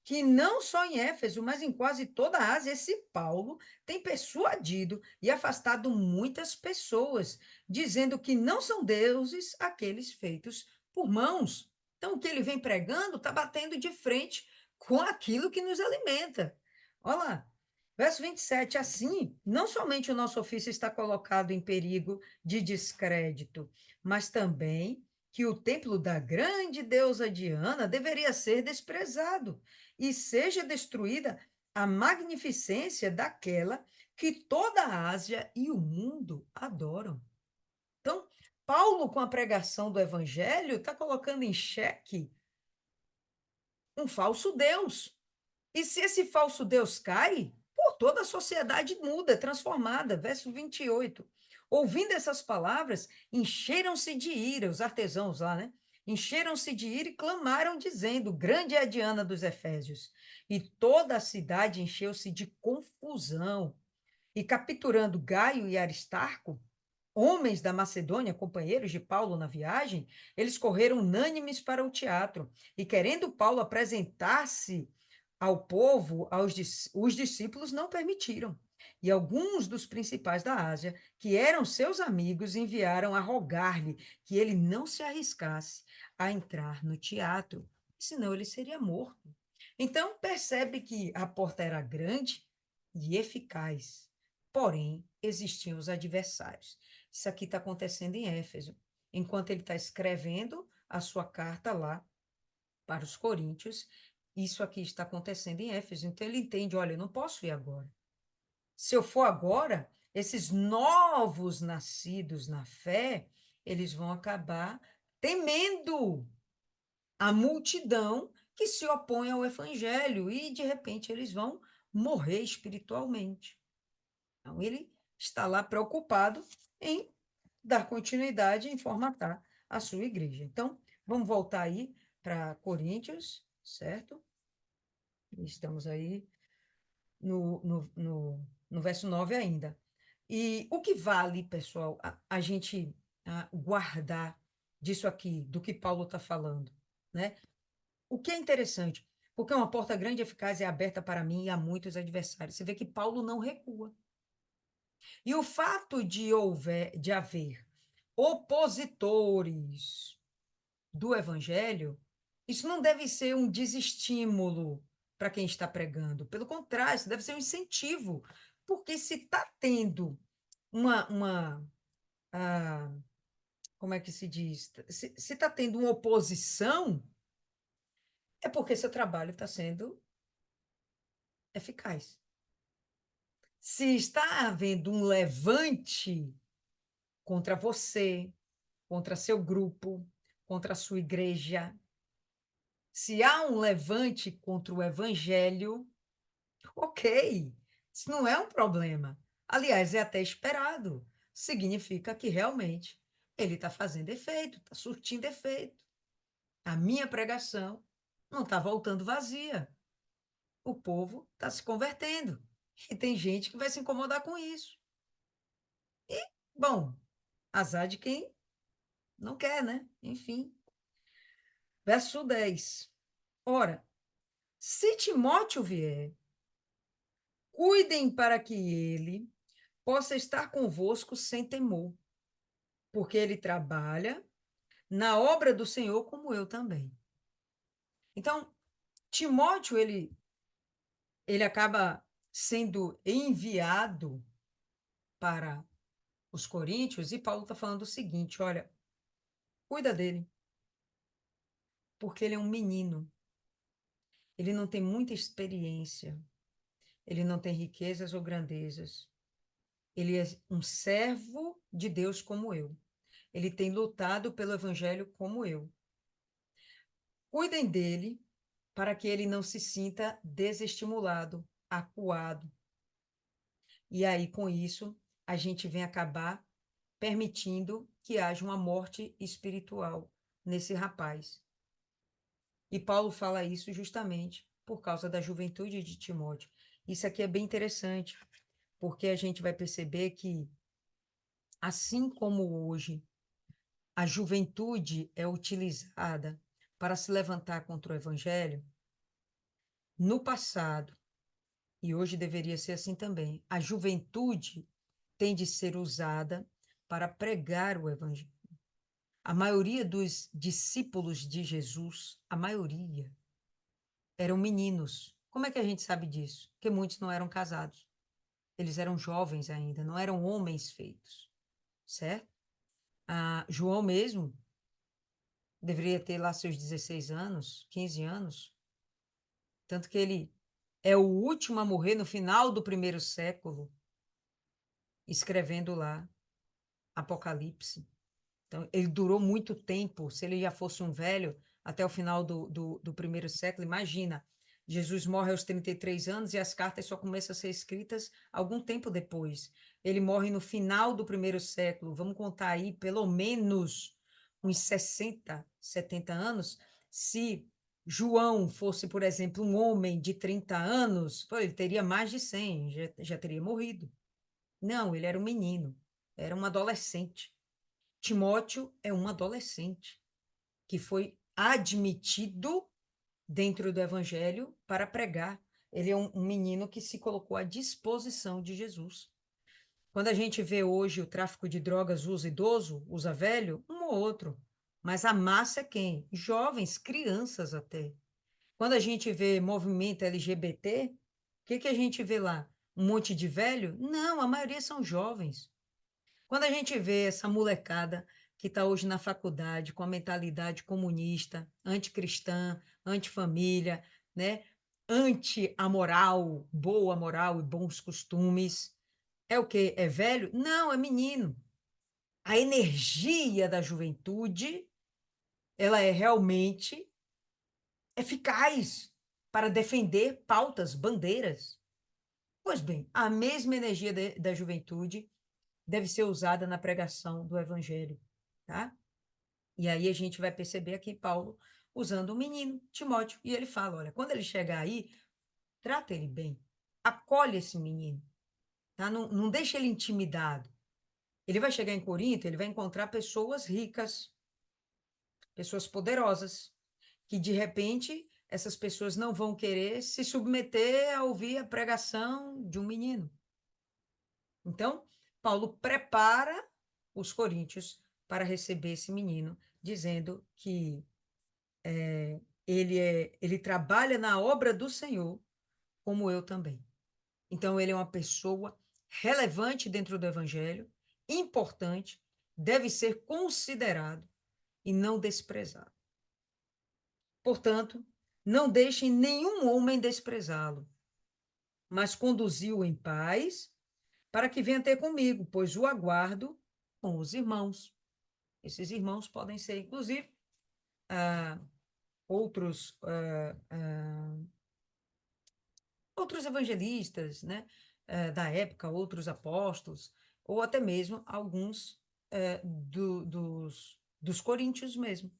que não só em Éfeso, mas em quase toda a Ásia, esse Paulo tem persuadido e afastado muitas pessoas, dizendo que não são deuses aqueles feitos por mãos. Então, o que ele vem pregando está batendo de frente com aquilo que nos alimenta. Olha lá. Verso 27, assim, não somente o nosso ofício está colocado em perigo de descrédito, mas também que o templo da grande deusa Diana deveria ser desprezado e seja destruída a magnificência daquela que toda a Ásia e o mundo adoram. Então, Paulo, com a pregação do evangelho, está colocando em xeque um falso Deus. E se esse falso Deus cai, pô, toda a sociedade muda, é transformada. Verso 28. Ouvindo essas palavras, encheram-se de ira, os artesãos lá, né? Encheram-se de ira e clamaram, dizendo: Grande é a Diana dos Efésios. E toda a cidade encheu-se de confusão. E capturando Gaio e Aristarco, homens da Macedônia, companheiros de Paulo na viagem, eles correram unânimes para o teatro e, querendo Paulo apresentar-se ao povo, os discípulos não permitiram. E alguns dos principais da Ásia, que eram seus amigos, enviaram a rogar-lhe que ele não se arriscasse a entrar no teatro, senão ele seria morto. Então, percebe que a porta era grande e eficaz, porém, existiam os adversários. Isso aqui está acontecendo em Éfeso. Enquanto ele está escrevendo a sua carta lá para os coríntios, isso aqui está acontecendo em Éfeso. Então ele entende: olha, eu não posso ir agora. Se eu for agora, esses novos nascidos na fé, eles vão acabar temendo a multidão que se opõe ao evangelho e, de repente, eles vão morrer espiritualmente. Então, ele está lá preocupado em dar continuidade em formatar a sua igreja. Então, vamos voltar aí para Coríntios, certo? Estamos aí no verso 9 ainda. E o que vale, pessoal, a gente guardar disso aqui, do que Paulo está falando, né? O que é interessante, porque uma porta grande e eficaz é aberta para mim e a muitos adversários. Você vê que Paulo não recua. E o fato de haver opositores do evangelho, isso não deve ser um desestímulo para quem está pregando. Pelo contrário, isso deve ser um incentivo. Porque se está tendo uma como é que se diz? Se está tendo uma oposição, é porque seu trabalho está sendo eficaz. Se está havendo um levante contra você, contra seu grupo, contra a sua igreja, se há um levante contra o evangelho, ok, isso não é um problema. Aliás, é até esperado. Significa que realmente ele está fazendo efeito, está surtindo efeito. A minha pregação não está voltando vazia. O povo está se convertendo. E tem gente que vai se incomodar com isso. E, bom, azar de quem não quer, né? Enfim. Verso 10. Ora, se Timóteo vier, cuidem para que ele possa estar convosco sem temor, porque ele trabalha na obra do Senhor como eu também. Então, Timóteo, ele acaba sendo enviado para os coríntios e Paulo está falando o seguinte: olha, cuida dele, porque ele é um menino, ele não tem muita experiência, ele não tem riquezas ou grandezas, ele é um servo de Deus como eu. Ele tem lutado pelo evangelho como eu. Cuidem dele para que ele não se sinta desestimulado, acuado. E aí, com isso, a gente vem acabar permitindo que haja uma morte espiritual nesse rapaz. E Paulo fala isso justamente por causa da juventude de Timóteo. Isso aqui é bem interessante, porque a gente vai perceber que, assim como hoje a juventude é utilizada para se levantar contra o evangelho, no passado, e hoje deveria ser assim também, a juventude tem de ser usada para pregar o evangelho. A maioria dos discípulos de Jesus, a maioria, eram meninos. Como é que a gente sabe disso? Porque muitos não eram casados. Eles eram jovens ainda, não eram homens feitos, certo? João mesmo deveria ter lá seus 16 anos, 15 anos, tanto que ele é o último a morrer no final do primeiro século, escrevendo lá Apocalipse. Então, ele durou muito tempo. Se ele já fosse um velho, até o final do primeiro século, imagina. Jesus morre aos 33 anos e as cartas só começam a ser escritas algum tempo depois. Ele morre no final do primeiro século. Vamos contar aí pelo menos uns 60, 70 anos. Se João fosse, por exemplo, um homem de 30 anos, pô, ele teria mais de 100, já teria morrido. Não, ele era um menino, era um adolescente. Timóteo é um adolescente que foi admitido dentro do evangelho para pregar. Ele é um menino que se colocou à disposição de Jesus. Quando a gente vê hoje o tráfico de drogas usa idoso, usa velho, um ou outro. Mas a massa é quem? Jovens, crianças até. Quando a gente vê movimento LGBT, o que a gente vê lá? Um monte de velho? Não, a maioria são jovens. Quando a gente vê essa molecada que está hoje na faculdade com a mentalidade comunista, anticristã, antifamília, né? Anti-amoral, boa moral e bons costumes, é o quê? É velho? Não, é menino. A energia da juventude, ela é realmente eficaz para defender pautas, bandeiras. Pois bem, a mesma energia da juventude deve ser usada na pregação do evangelho, tá? E aí a gente vai perceber aqui Paulo usando o menino, Timóteo, e ele fala, olha, quando ele chegar aí, trata ele bem, acolhe esse menino, tá? Não deixa ele intimidado. Ele vai chegar em Corinto, ele vai encontrar pessoas ricas, pessoas poderosas, que de repente essas pessoas não vão querer se submeter a ouvir a pregação de um menino. Então, Paulo prepara os coríntios para receber esse menino, dizendo que ele trabalha na obra do Senhor, como eu também. Então, ele é uma pessoa relevante dentro do evangelho, importante, deve ser considerado e não desprezado. Portanto, não deixem nenhum homem desprezá-lo, mas conduzi-o em paz, para que venha ter comigo, pois o aguardo com os irmãos. Esses irmãos podem ser, inclusive, outros, outros evangelistas, né, da época, outros apóstolos, ou até mesmo alguns dos coríntios mesmo,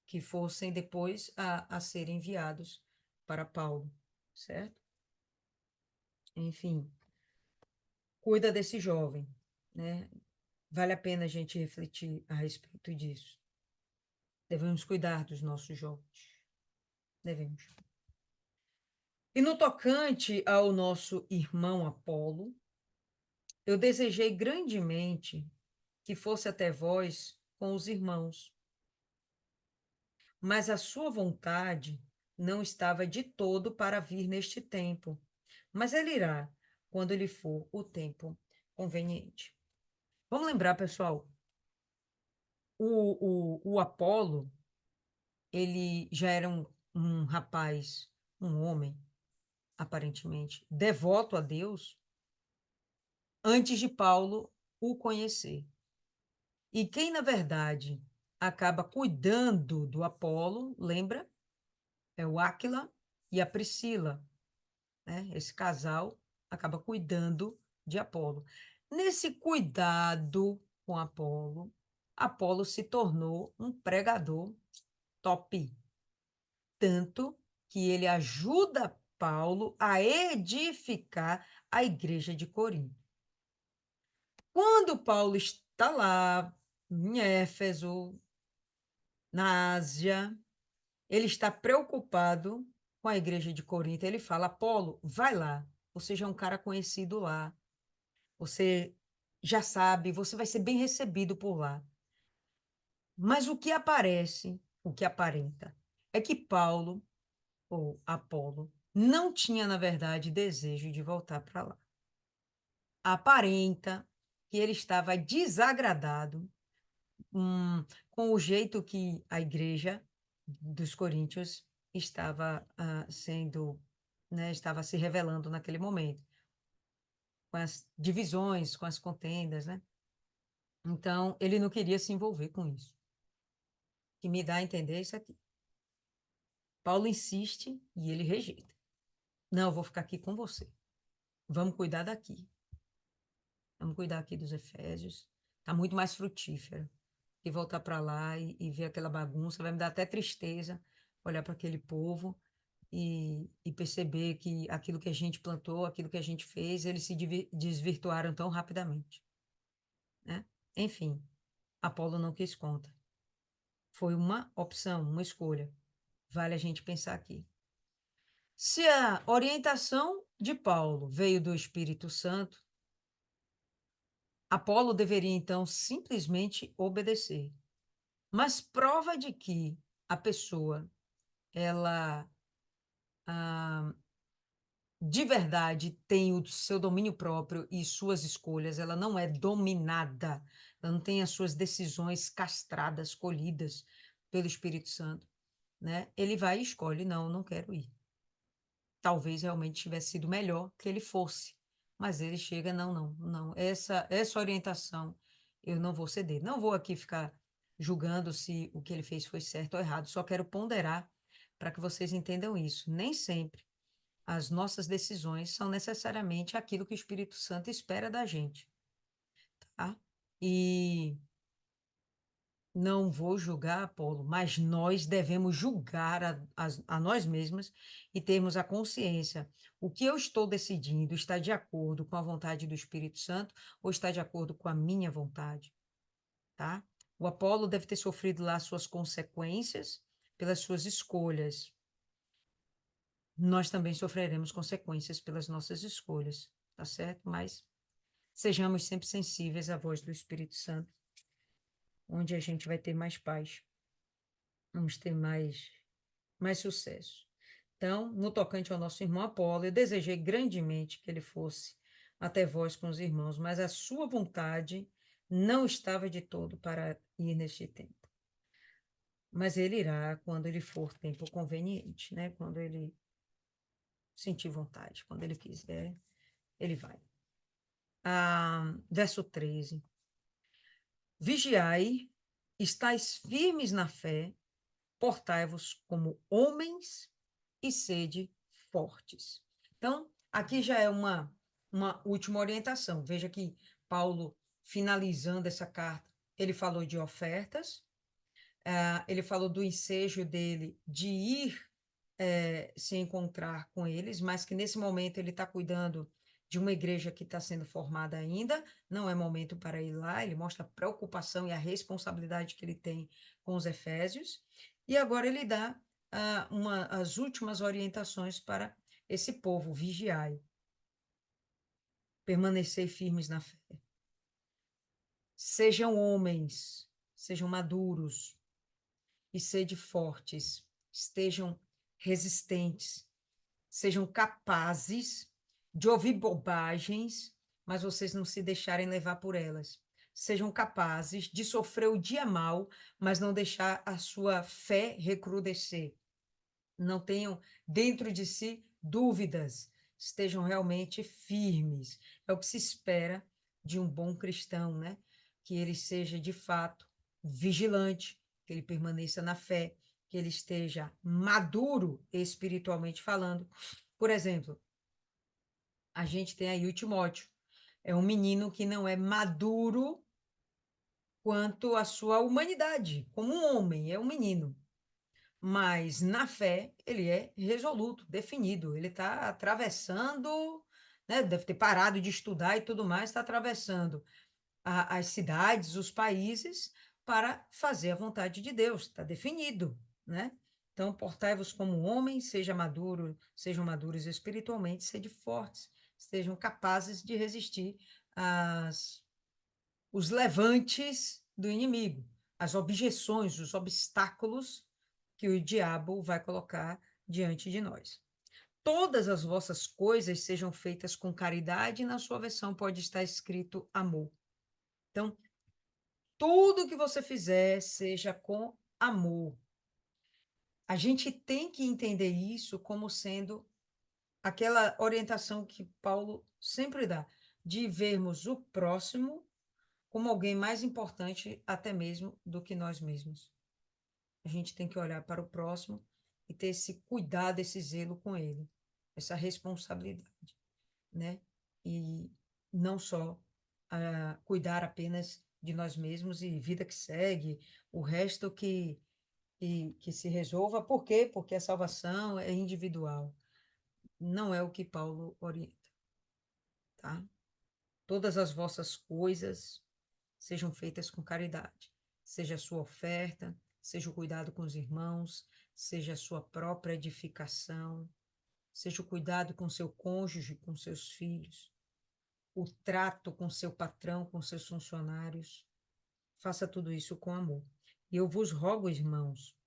que fossem depois a serem enviados para Paulo, certo? Enfim, cuida desse jovem, né? Vale a pena a gente refletir a respeito disso. Devemos cuidar dos nossos jovens. Devemos. E no tocante ao nosso irmão Apolo, eu desejei grandemente que fosse até vós com os irmãos, mas a sua vontade não estava de todo para vir neste tempo, mas ele irá quando lhe for o tempo conveniente. Vamos lembrar, pessoal, o Apolo, ele já era um rapaz, um homem, aparentemente, devoto a Deus, antes de Paulo o conhecer. E quem, na verdade, acaba cuidando do Apolo, lembra? É o Áquila e a Priscila, né? Esse casal acaba cuidando de Apolo. Nesse cuidado com Apolo, Apolo se tornou um pregador top, tanto que ele ajuda Paulo a edificar a igreja de Corinto. Quando Paulo está lá em Éfeso, na Ásia, ele está preocupado com a igreja de Corinto. Ele fala: Apolo, vai lá. Você já é um cara conhecido lá. Você já sabe, você vai ser bem recebido por lá. Mas o que aparece, o que aparenta, é que Paulo, ou Apolo, não tinha, na verdade, desejo de voltar para lá. Aparenta que ele estava desagradado, com o jeito que a igreja dos coríntios estava sendo, né, estava se revelando naquele momento, com as divisões, com as contendas, né? Então, ele não queria se envolver com isso. O que me dá a entender isso aqui. Paulo insiste e ele rejeita. Não, eu vou ficar aqui com você. Vamos cuidar daqui. Vamos cuidar aqui dos Efésios. Está muito mais frutífero. E voltar para lá e ver aquela bagunça. Vai me dar até tristeza olhar para aquele povo e perceber que aquilo que a gente plantou, aquilo que a gente fez, eles se desvirtuaram tão rapidamente, né? Enfim, Apolo não quis conta. Foi uma opção, uma escolha. Vale a gente pensar aqui. Se a orientação de Paulo veio do Espírito Santo, Apolo deveria então simplesmente obedecer. Mas prova de que a pessoa, ela de verdade tem o seu domínio próprio e suas escolhas, ela não é dominada, ela não tem as suas decisões castradas, colhidas pelo Espírito Santo, né? Ele vai e escolhe, não, não quero ir. Talvez realmente tivesse sido melhor que ele fosse, mas ele chega, não, não, não, essa orientação eu não vou ceder. Não vou aqui ficar julgando se o que ele fez foi certo ou errado, só quero ponderar para que vocês entendam isso. Nem sempre as nossas decisões são necessariamente aquilo que o Espírito Santo espera da gente, tá? E não vou julgar Apolo, mas nós devemos julgar a nós mesmas e termos a consciência. O que eu estou decidindo está de acordo com a vontade do Espírito Santo ou está de acordo com a minha vontade, tá? O Apolo deve ter sofrido lá suas consequências pelas suas escolhas. Nós também sofreremos consequências pelas nossas escolhas, tá certo? Mas sejamos sempre sensíveis à voz do Espírito Santo, onde a gente vai ter mais paz, vamos ter mais sucesso. Então, no tocante ao nosso irmão Apolo, eu desejei grandemente que ele fosse até vós com os irmãos, mas a sua vontade não estava de todo para ir neste tempo. Mas ele irá quando ele for tempo conveniente, né? Quando ele sentir vontade, quando ele quiser, ele vai. Verso 13. Vigiai, estáis firmes na fé, portai-vos como homens e sede fortes. Então, aqui já é uma última orientação. Veja que Paulo, finalizando essa carta, ele falou de ofertas, ele falou do ensejo dele de ir se encontrar com eles, mas que nesse momento ele está cuidando de uma igreja que está sendo formada ainda, não é momento para ir lá, ele mostra a preocupação e a responsabilidade que ele tem com os Efésios, e agora ele dá as últimas orientações para esse povo, vigiai, permanecei firmes na fé. Sejam homens, sejam maduros e sede fortes, estejam resistentes, sejam capazes de ouvir bobagens, mas vocês não se deixarem levar por elas. Sejam capazes de sofrer o dia mal, mas não deixar a sua fé recrudescer. Não tenham dentro de si dúvidas, estejam realmente firmes. É o que se espera de um bom cristão, né? Que ele seja de fato vigilante, que ele permaneça na fé, que ele esteja maduro espiritualmente falando. Por exemplo, a gente tem aí o Timóteo. É um menino que não é maduro quanto à sua humanidade, como um homem, é um menino. Mas na fé ele é resoluto, definido. Ele está atravessando, né? Deve ter parado de estudar e tudo mais, está atravessando as cidades, os países, para fazer a vontade de Deus. Está definido, né? Então, portai-vos como homens, sejam maduros espiritualmente, sede fortes, sejam capazes de resistir os levantes do inimigo, as objeções, os obstáculos que o diabo vai colocar diante de nós. todas as vossas coisas sejam feitas com caridade, e na sua versão pode estar escrito amor. Então, tudo que você fizer seja com amor. A gente tem que entender isso como sendo aquela orientação que Paulo sempre dá, de vermos o próximo como alguém mais importante até mesmo do que nós mesmos. A gente tem que olhar para o próximo e ter esse cuidado, esse zelo com ele, essa responsabilidade, né? E não só cuidar apenas de nós mesmos e vida que segue, o resto que se resolva. Por quê? Porque a salvação é individual. Não é o que Paulo orienta, tá? Todas as vossas coisas sejam feitas com caridade, seja a sua oferta, seja o cuidado com os irmãos, seja a sua própria edificação, seja o cuidado com seu cônjuge, com seus filhos, o trato com seu patrão, com seus funcionários. Faça tudo isso com amor. E eu vos rogo, irmãos,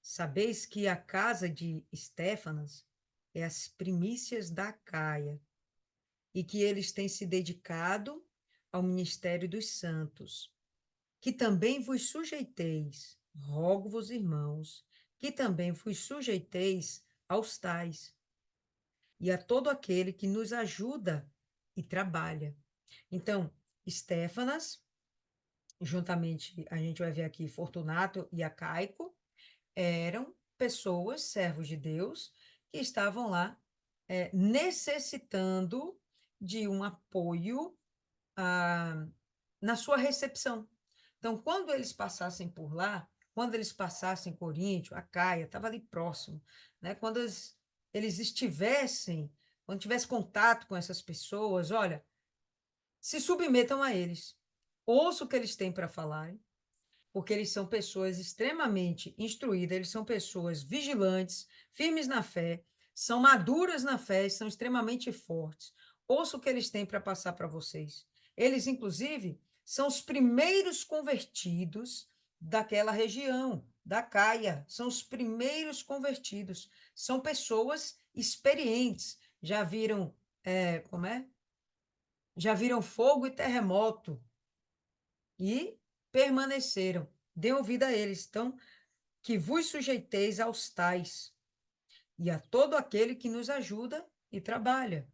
sabeis que a casa de Estéfanas é as primícias da Caia, e que eles têm se dedicado ao ministério dos santos, que também vos sujeiteis, rogo-vos, irmãos, que também vos sujeiteis aos tais, e a todo aquele que nos ajuda e trabalha. Então, Estéfanas, juntamente, a gente vai ver aqui Fortunato e Acaico, eram pessoas, servos de Deus, que estavam lá necessitando de um apoio na sua recepção. Então, quando eles passassem por lá, quando eles passassem Coríntio, Acaia, estava ali próximo, né? Quando eles estivessem, quando tivesse contato com essas pessoas, olha, se submetam a eles, ouça o que eles têm para falar, porque eles são pessoas extremamente instruídas, eles são pessoas vigilantes, firmes na fé, são maduras na fé, são extremamente fortes. Ouça o que eles têm para passar para vocês. Eles, inclusive, são os primeiros convertidos daquela região, da Caia, são os primeiros convertidos. São pessoas experientes, já viram, como é? Já viram fogo e terremoto, e permaneceram. Dê ouvido a eles. Então, que vos sujeiteis aos tais e a todo aquele que nos ajuda e trabalha.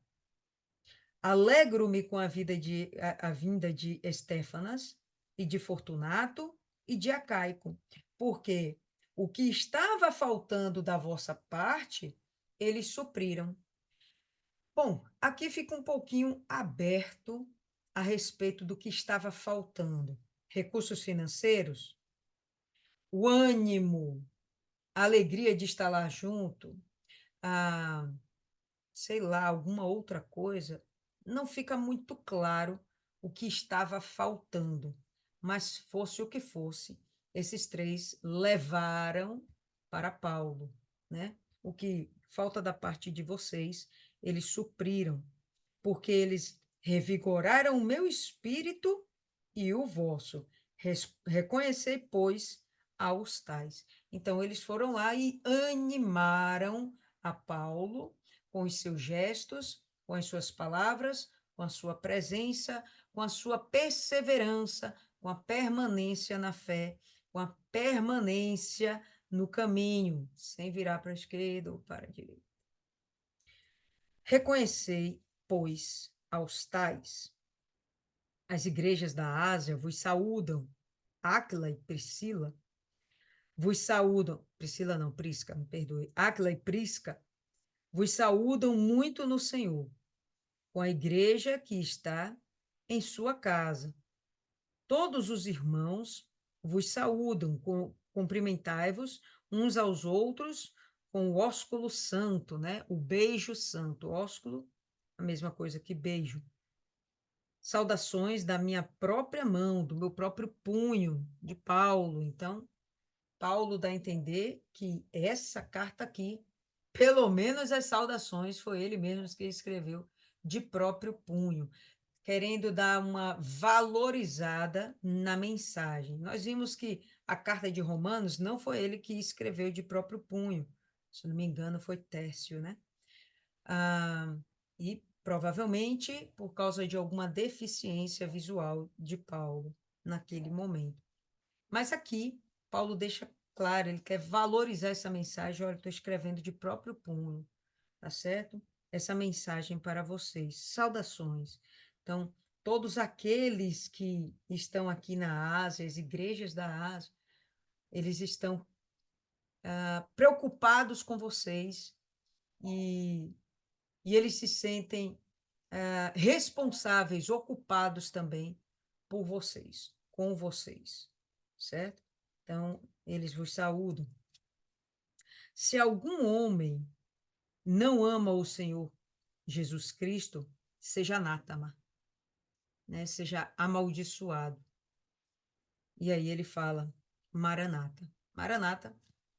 Alegro-me com a vinda de Estéfanas e de Fortunato e de Acaico, porque o que estava faltando da vossa parte, eles supriram. Bom, aqui fica um pouquinho aberto a respeito do que estava faltando. Recursos financeiros, o ânimo, a alegria de estar lá junto, a, sei lá, alguma outra coisa, não fica muito claro o que estava faltando. Mas fosse o que fosse, esses três levaram para Paulo, né? O que falta da parte de vocês, eles supriram, porque eles revigoraram o meu espírito e o vosso. Reconhecei, pois, aos tais. Então, eles foram lá e animaram a Paulo com os seus gestos, com as suas palavras, com a sua presença, com a sua perseverança, com a permanência na fé, com a permanência no caminho, sem virar para a esquerda ou para a direita. Reconhecei, pois, aos tais. As igrejas da Ásia vos saúdam. Áquila e Priscila vos saúdam. Priscila não, Prisca, me perdoe. Áquila e Prisca vos saúdam muito no Senhor, com a igreja que está em sua casa. Todos os irmãos vos saúdam, cumprimentai-vos uns aos outros com o ósculo santo, né? O beijo santo. Ósculo, a mesma coisa que beijo. Saudações da minha própria mão, do meu próprio punho, de Paulo. Então, Paulo dá a entender que essa carta aqui, pelo menos as saudações, foi ele mesmo que escreveu de próprio punho, querendo dar uma valorizada na mensagem. Nós vimos que a carta de Romanos não foi ele que escreveu de próprio punho, se não me engano, foi Tércio, né? e provavelmente por causa de alguma deficiência visual de Paulo naquele momento. Mas aqui, Paulo deixa claro, ele quer valorizar essa mensagem. Olha, estou escrevendo de próprio punho, tá certo? Essa mensagem para vocês. Saudações. Então, todos aqueles que estão aqui na Ásia, as igrejas da Ásia, eles estão preocupados com vocês e, e eles se sentem responsáveis, ocupados também por vocês, com vocês, certo? Então, eles vos saúdam. Se algum homem não ama o Senhor Jesus Cristo, seja anátema, né? Seja amaldiçoado. E aí ele fala, Maranata. Maranata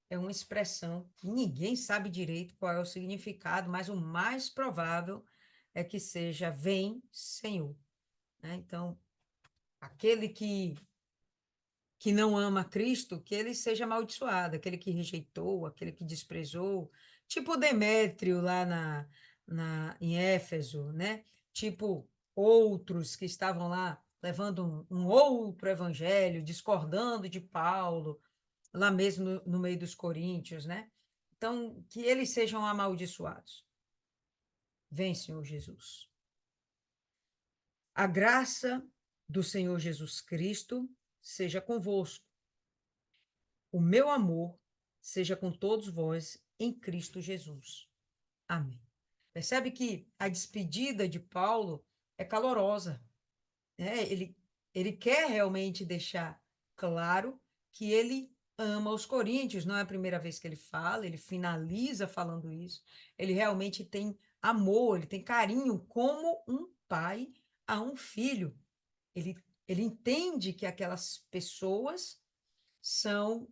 é uma expressão que ninguém sabe direito qual é o significado, mas o mais provável é que seja vem, Senhor. Né? Então, aquele que não ama Cristo, que ele seja amaldiçoado, aquele que rejeitou, aquele que desprezou, tipo Demétrio lá em Éfeso, né? Tipo outros que estavam lá levando um outro evangelho, discordando de Paulo, lá mesmo no meio dos coríntios, né? Então, que eles sejam amaldiçoados. Vem, Senhor Jesus. A graça do Senhor Jesus Cristo seja convosco. O meu amor seja com todos vós em Cristo Jesus. Amém. Percebe que a despedida de Paulo é calorosa, né? Ele quer realmente deixar claro que ele ama os coríntios, não é a primeira vez que ele fala, ele finaliza falando isso. Ele realmente tem amor, ele tem carinho como um pai a um filho. Ele, ele entende que aquelas pessoas são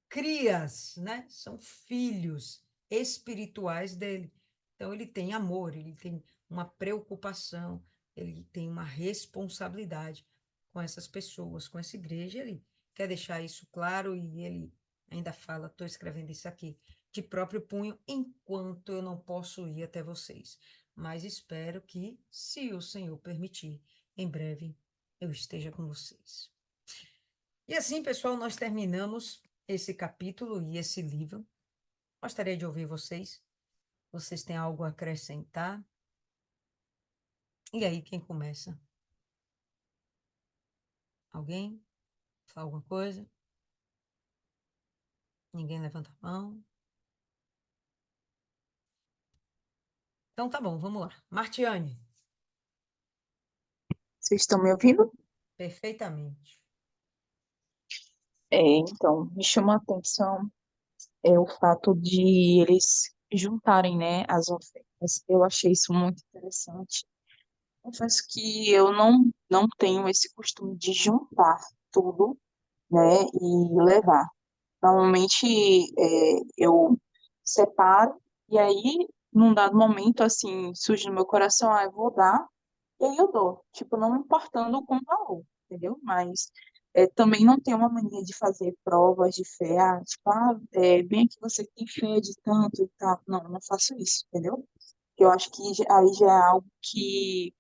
crias, né? São filhos espirituais dele. Então ele tem amor, ele tem uma preocupação, ele tem uma responsabilidade com essas pessoas, com essa igreja. Ele quer deixar isso claro e ele ainda fala: estou escrevendo isso aqui de próprio punho, enquanto eu não posso ir até vocês. Mas espero que, se o Senhor permitir, em breve eu esteja com vocês. E assim, pessoal, nós terminamos esse capítulo e esse livro. Gostaria de ouvir vocês. Vocês têm algo a acrescentar? E aí, quem começa? Alguém? Fala alguma coisa? Ninguém levanta a mão? Então tá bom, vamos lá. Martiane,
Vocês estão me ouvindo?
perfeitamente.
Então, me chama a atenção o fato de eles juntarem, né, as ofertas. Eu achei isso muito interessante. Confesso que eu não tenho esse costume de juntar tudo, né, e levar. Normalmente, eu separo e aí, num dado momento, assim, surge no meu coração, eu vou dar. E aí eu dou, tipo, não me importando com o valor, entendeu? Mas também não tenho uma mania de fazer provas de fé, tipo, bem que você tem fé de tanto e tal. Não, não faço isso, entendeu? Eu acho que aí já é algo que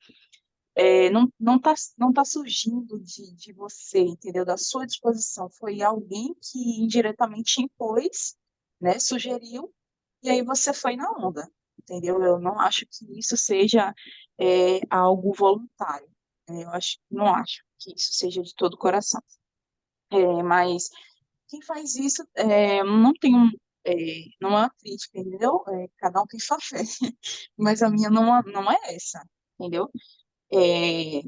não tá surgindo de você, entendeu? Da sua disposição. Foi alguém que indiretamente impôs, né? Sugeriu, e aí você foi na onda, entendeu? Eu não acho que isso seja algo voluntário. Não acho que isso seja de todo o coração. Mas quem faz isso não tem não é uma crítica, entendeu? Cada um tem sua fé, mas a minha não é essa, entendeu? É,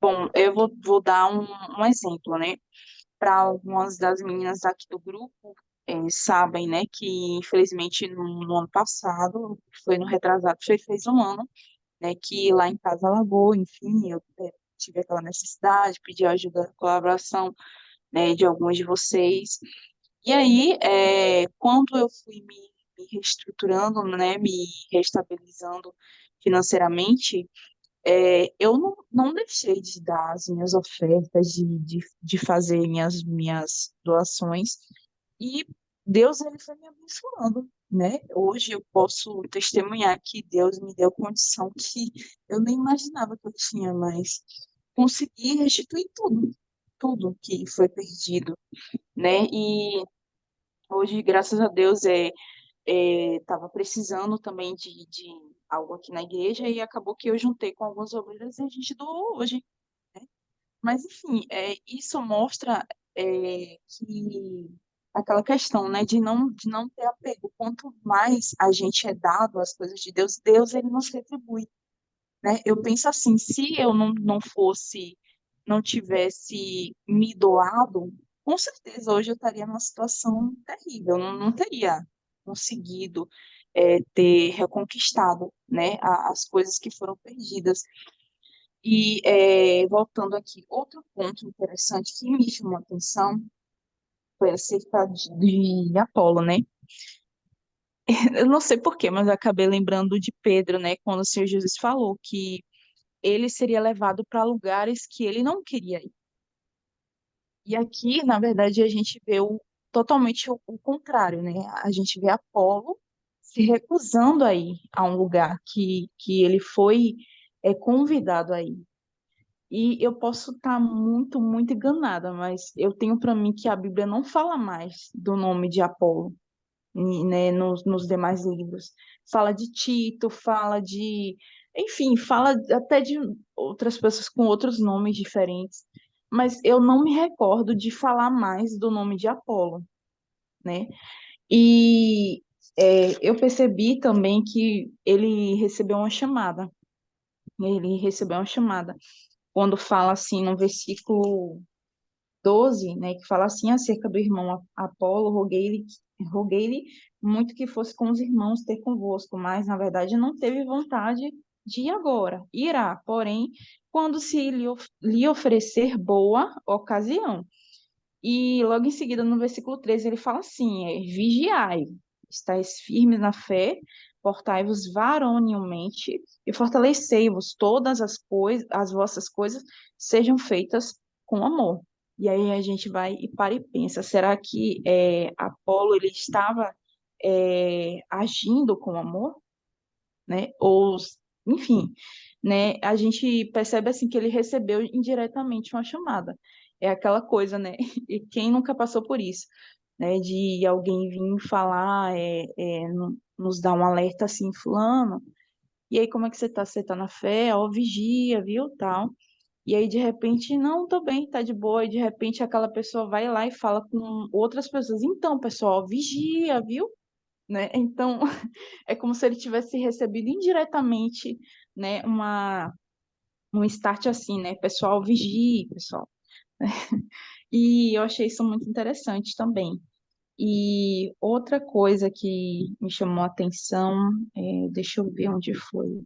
Bom, eu vou dar um exemplo, né? Para algumas das meninas aqui do grupo, sabem, né, que infelizmente no ano passado, foi no retrasado, fez um ano, né, que lá em casa alagou, enfim, eu tive aquela necessidade, pedi ajuda, colaboração, né, de alguns de vocês. E aí, quando eu fui me reestruturando, né, me restabilizando financeiramente, eu não deixei de dar as minhas ofertas, de fazer minhas doações, e Deus, ele foi me abençoando, né? Hoje eu posso testemunhar que Deus me deu condição que eu nem imaginava que eu tinha, mas consegui restituir tudo, tudo que foi perdido, né? E hoje, graças a Deus, estava precisando também de algo aqui na igreja e acabou que eu juntei com algumas obreiras e a gente doou hoje, né? Mas, enfim, isso mostra que aquela questão, né, de não ter apego. Quanto mais a gente é dado às coisas de Deus, Deus ele nos retribui, né? Eu penso assim, se eu não tivesse me doado, com certeza hoje eu estaria numa situação terrível, não teria conseguido ter reconquistado, né, as coisas que foram perdidas. E voltando aqui, outro ponto interessante que me chamou a atenção foi acerca de Apolo, né? Eu não sei por quê, mas eu acabei lembrando de Pedro, né? Quando o Senhor Jesus falou que ele seria levado para lugares que ele não queria ir. E aqui, na verdade, a gente vê totalmente o contrário, né? A gente vê Apolo se recusando a ir a um lugar que ele foi convidado a ir. E eu posso estar muito, muito enganada, mas eu tenho para mim que a Bíblia não fala mais do nome de Apolo, né, nos demais livros. Fala de Tito, enfim, fala até de outras pessoas com outros nomes diferentes, mas eu não me recordo de falar mais do nome de Apolo, né? E eu percebi também que ele recebeu uma chamada. Ele recebeu uma chamada. Quando fala assim no versículo 12, né, que fala assim acerca do irmão Apolo, roguei-lhe muito que fosse com os irmãos ter convosco, mas na verdade não teve vontade de ir agora. Irá, porém, quando se lhe oferecer boa ocasião. E logo em seguida, no versículo 13 ele fala assim: vigiai, estáis firmes na fé, portai-vos varonilmente e fortalecei-vos todas as coisas, as vossas coisas sejam feitas com amor. E aí a gente vai e para e pensa: será que Apolo ele estava agindo com amor, né? Ou, enfim, né? A gente percebe assim que ele recebeu indiretamente uma chamada. É aquela coisa, né? E quem nunca passou por isso, né? De alguém vir falar, nos dar um alerta assim, fulano. E aí, como é que você tá? Você tá na fé? Ó, vigia, viu? Tal. E aí, de repente, não, tô bem, tá de boa. E de repente, aquela pessoa vai lá e fala com outras pessoas. Então, pessoal, vigia, viu? Né? Então, é como se ele tivesse recebido indiretamente, né, um start assim, né, pessoal, vigie, pessoal. E eu achei isso muito interessante também. E outra coisa que me chamou a atenção, deixa eu ver onde foi.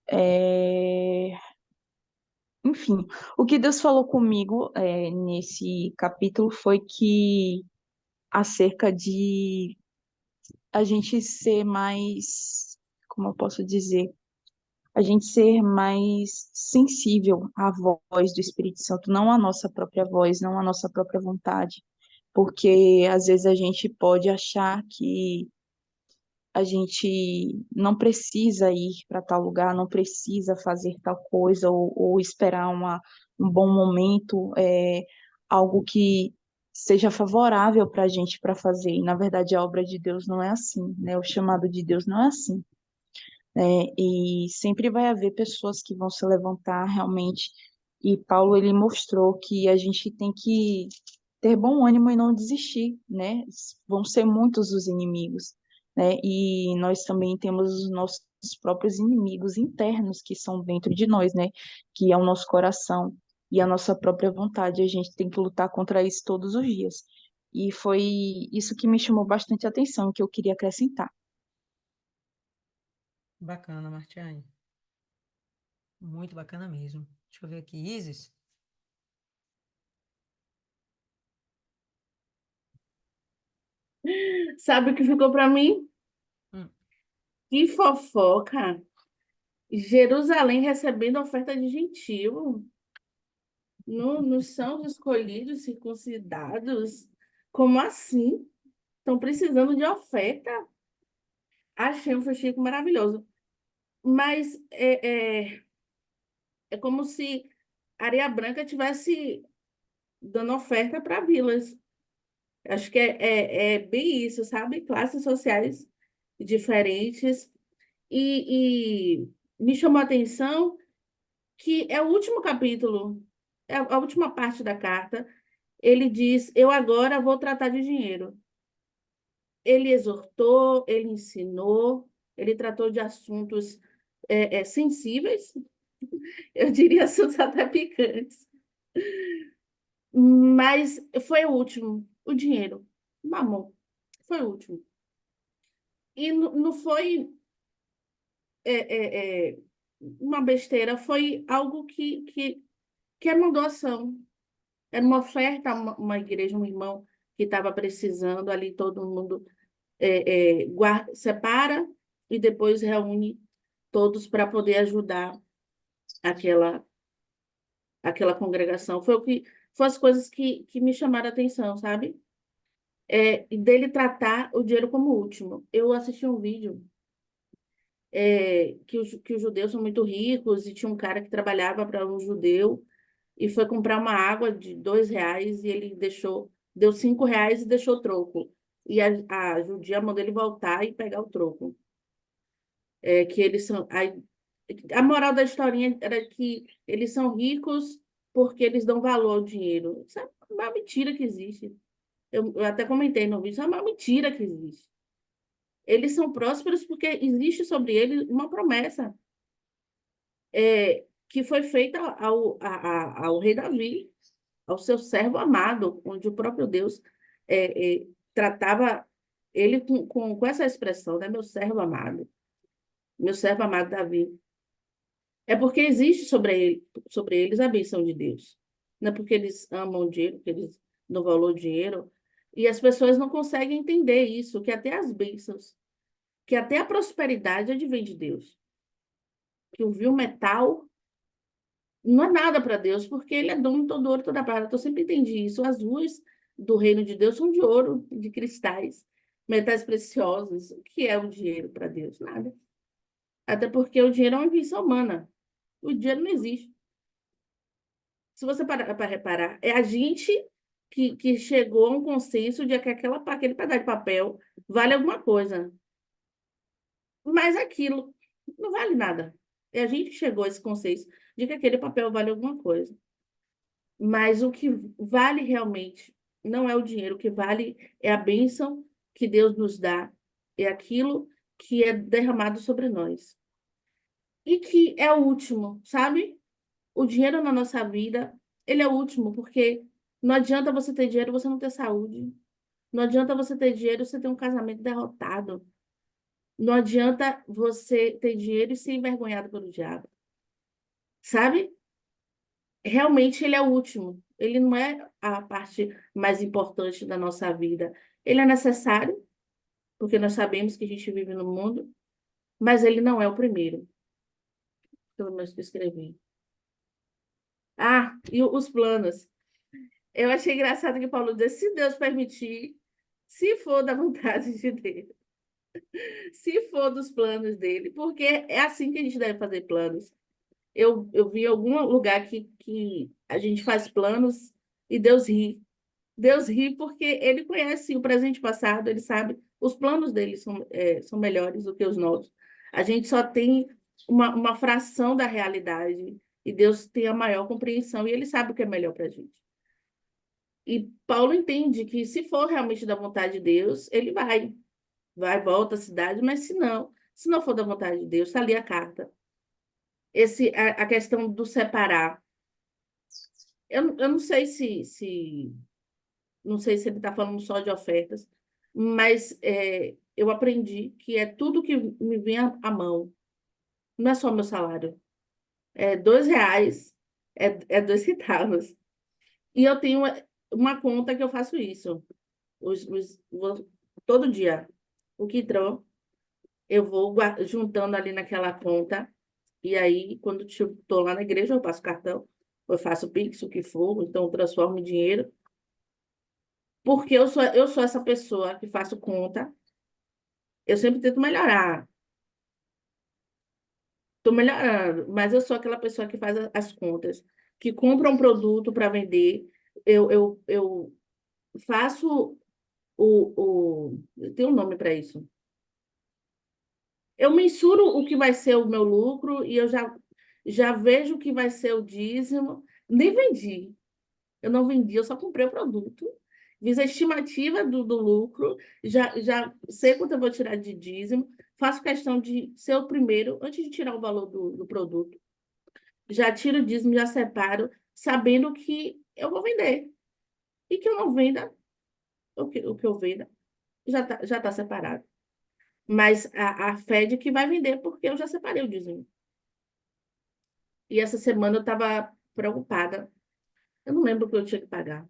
É, enfim, o que Deus falou comigo nesse capítulo foi que acerca de a gente ser mais, como eu posso dizer, a gente ser mais sensível à voz do Espírito Santo, não à nossa própria voz, não à nossa própria vontade, porque às vezes a gente pode achar que a gente não precisa ir para tal lugar, não precisa fazer tal coisa, ou esperar um bom momento, algo que seja favorável para a gente para fazer. E, na verdade, a obra de Deus não é assim, né? O chamado de Deus não é assim, né? E sempre vai haver pessoas que vão se levantar realmente. E Paulo ele mostrou que a gente tem que ter bom ânimo e não desistir, né? Vão ser muitos os inimigos, né? E nós também temos os nossos próprios inimigos internos que são dentro de nós, né? Que é o nosso coração e a nossa própria vontade. A gente tem que lutar contra isso todos os dias. E foi isso que me chamou bastante atenção, que eu queria acrescentar.
Bacana, Martiane. Muito bacana mesmo. Deixa eu ver aqui. Isis?
Sabe o que ficou para mim?
Hum,
Que fofoca! Jerusalém recebendo oferta de gentio. Não são os escolhidos, circuncidados? Como assim? estão precisando de oferta. Achei um fuxico maravilhoso. Mas é como se Areia Branca tivesse dando oferta para vilas. Acho que é bem isso, sabe? Classes sociais diferentes. E me chamou a atenção que é o último capítulo, é a última parte da carta. Ele diz: Eu agora vou tratar de dinheiro. Ele exortou, ele ensinou, ele tratou de assuntos sensíveis, eu diria assuntos até picantes. Mas foi o último, o dinheiro. Mamon, foi o último. E não foi uma besteira, foi algo que era uma doação. Era uma oferta a uma igreja, um irmão que estava precisando ali, todo mundo separa e depois reúne todos para poder ajudar aquela, aquela congregação. Foi as coisas que me chamaram a atenção, sabe? E dele tratar o dinheiro como último. Eu assisti um vídeo que os judeus são muito ricos e tinha um cara que trabalhava para um judeu e foi comprar uma água de R$ 2 e ele deu R$ 5 e deixou troco. E a judia mandou ele voltar e pegar o troco. Que eles são. A moral da historinha era que eles são ricos porque eles dão valor ao dinheiro. Isso é uma mentira que existe. Eu até comentei no vídeo, isso é uma mentira que existe. Eles são prósperos porque existe sobre eles uma promessa que foi feita ao rei Davi, ao seu servo amado, onde o próprio Deus tratava ele com essa expressão, né? Meu servo amado Davi. É porque existe sobre eles a bênção de Deus. Não é porque eles amam o dinheiro, porque eles dão valor ao dinheiro. E as pessoas não conseguem entender isso, que até as bênçãos, que até a prosperidade advém de Deus. Que o vil metal não é nada para Deus, porque ele é dono de todo ouro e toda prata. Eu sempre entendi isso. As ruas do reino de Deus são de ouro, de cristais, metais preciosos. O que é o dinheiro para Deus? Nada. Até porque o dinheiro é uma invenção humana. O dinheiro não existe. Se você parar para reparar, é a gente que chegou a um consenso de que aquele pedaço de papel vale alguma coisa. Mas aquilo não vale nada. É a gente que chegou a esse consenso de que aquele papel vale alguma coisa. Mas o que vale realmente não é o dinheiro, o que vale é a bênção que Deus nos dá, é aquilo que é derramado sobre nós. E que é o último, sabe? O dinheiro na nossa vida, ele é o último, porque não adianta você ter dinheiro e você não ter saúde. Não adianta você ter dinheiro e você ter um casamento derrotado. Não adianta você ter dinheiro e ser envergonhado pelo diabo. Sabe? Realmente ele é o último. Ele não é a parte mais importante da nossa vida. Ele é necessário, porque nós sabemos que a gente vive no mundo, mas ele não é o primeiro. Pelo menos que eu escrevi. Ah, e os planos. Eu achei engraçado que Paulo disse, se Deus permitir, se for da vontade de Deus, se for dos planos dele, porque é assim que a gente deve fazer planos. Eu vi em algum lugar que a gente faz planos e Deus ri. Deus ri porque ele conhece o presente e o passado, ele sabe, os planos dele são melhores do que os nossos. A gente só tem uma fração da realidade e Deus tem a maior compreensão e ele sabe o que é melhor para a gente. E Paulo entende que se for realmente da vontade de Deus, ele volta à cidade, mas se não for da vontade de Deus, está ali a carta. A questão do separar. Eu não sei não sei se ele está falando só de ofertas, mas eu aprendi que é tudo que me vem à mão. Não é só meu salário. É R$ 2, é 2 centavos. E eu tenho uma conta que eu faço isso. Todo dia. O que entrou, eu vou juntando ali naquela conta. E aí, quando estou lá na igreja, eu passo cartão, eu faço Pix, o que for, então eu transformo em dinheiro. Porque eu sou essa pessoa que faço conta, eu sempre tento melhorar. Estou melhorando, mas eu sou aquela pessoa que faz as contas, que compra um produto para vender. Eu faço tem um nome para isso. Eu mensuro o que vai ser o meu lucro e eu já vejo o que vai ser o dízimo. Nem vendi. Eu não vendi, eu só comprei o produto. Fiz a estimativa do lucro, já sei quanto eu vou tirar de dízimo. Faço questão de ser o primeiro, antes de tirar o valor do produto. Já tiro o dízimo, já separo, sabendo que eu vou vender. E que eu não venda, o que eu venda, já tá separado. Mas a fé de que vai vender, porque eu já separei o dízimo. E essa semana eu estava preocupada. Eu não lembro o que eu tinha que pagar.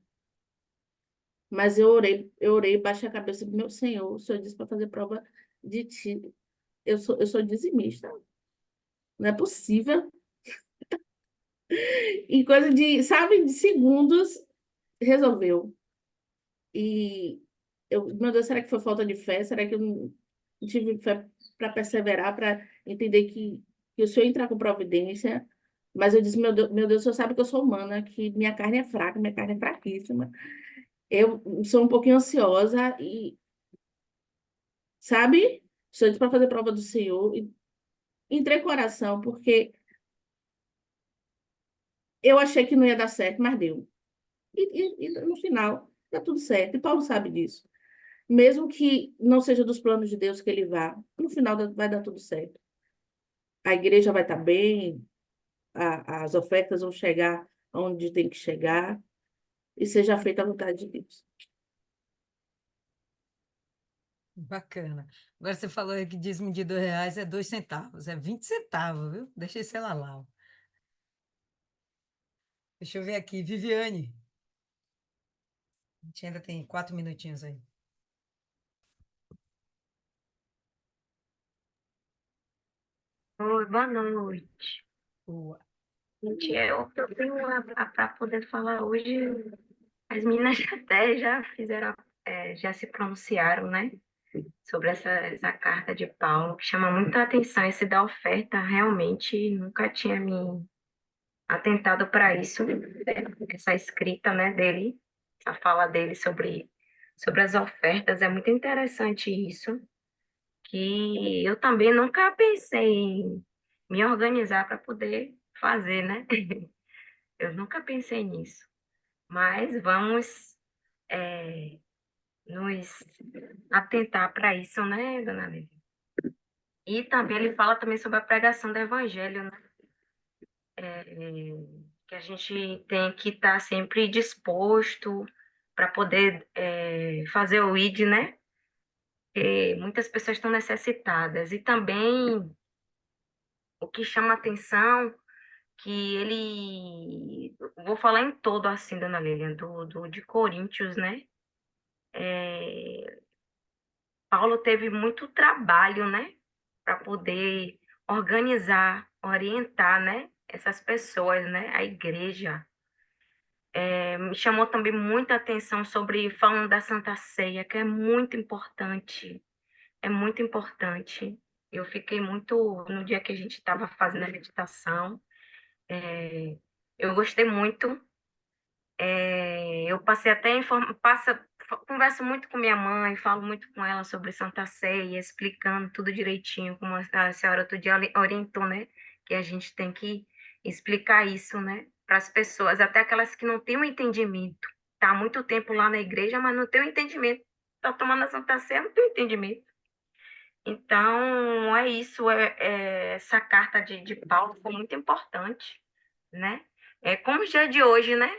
Mas eu orei, baixei a cabeça do meu Senhor. O Senhor disse para fazer prova de ti. Eu sou dizimista. Não é possível. Em coisa de, sabe, de segundos, resolveu. E meu Deus, será que foi falta de fé? Será que eu não tive fé para perseverar, para entender que o Senhor entrar com providência? Mas eu disse, meu Deus, o Senhor sabe que eu sou humana, que minha carne é fraca, minha carne é fraquíssima. Eu sou um pouquinho ansiosa e, sabe? Sou para fazer prova do Senhor. E entrei com oração, porque eu achei que não ia dar certo, mas deu. E no final, dá tudo certo. E Paulo sabe disso. Mesmo que não seja dos planos de Deus que ele vá, no final vai dar tudo certo. A igreja vai estar bem, as ofertas vão chegar onde tem que chegar, e seja feita a vontade de Deus.
Bacana. Agora você falou aí que dízimo de R$ 2 é 2 centavos, é 20 centavos, viu? Deixa esse lá. Deixa eu ver aqui, Viviane. A gente ainda tem 4 minutinhos aí.
Oi, boa noite.
Boa.
Gente, eu tenho para poder falar hoje. As meninas até já fizeram, já se pronunciaram, né, sobre essa carta de Paulo, que chama muita atenção. Esse da oferta, realmente nunca tinha me atentado para isso, né, essa escrita, né, dele, a fala dele sobre as ofertas. É muito interessante isso, que eu também nunca pensei em me organizar para poder fazer, né? Eu nunca pensei nisso, mas vamos é, nos atentar para isso, né, dona Lívia? E também ele fala também sobre a pregação do evangelho, né? Que a gente tem que estar sempre disposto para poder fazer o ID, né? E muitas pessoas estão necessitadas. E também o que chama atenção que ele, vou falar em todo assim, dona Lilian, de Coríntios, né? Paulo teve muito trabalho, né? Para poder organizar, orientar, né? Essas pessoas, né? A igreja. Me chamou também muita atenção sobre, falando da Santa Ceia, que é muito importante. É muito importante. Eu fiquei muito, no dia que a gente estava fazendo a meditação, eu gostei muito. Eu passei até converso muito com minha mãe, falo muito com ela sobre Santa Ceia, explicando tudo direitinho, como a senhora outro dia orientou, né? Que a gente tem que explicar isso, né? Para as pessoas, até aquelas que não têm o entendimento. Tá há muito tempo lá na igreja, mas não tem o entendimento. Tá tomando a Santa Ceia, não tem o entendimento. Então, é isso. Essa carta de Paulo foi muito importante, né? É como os dias de hoje, né?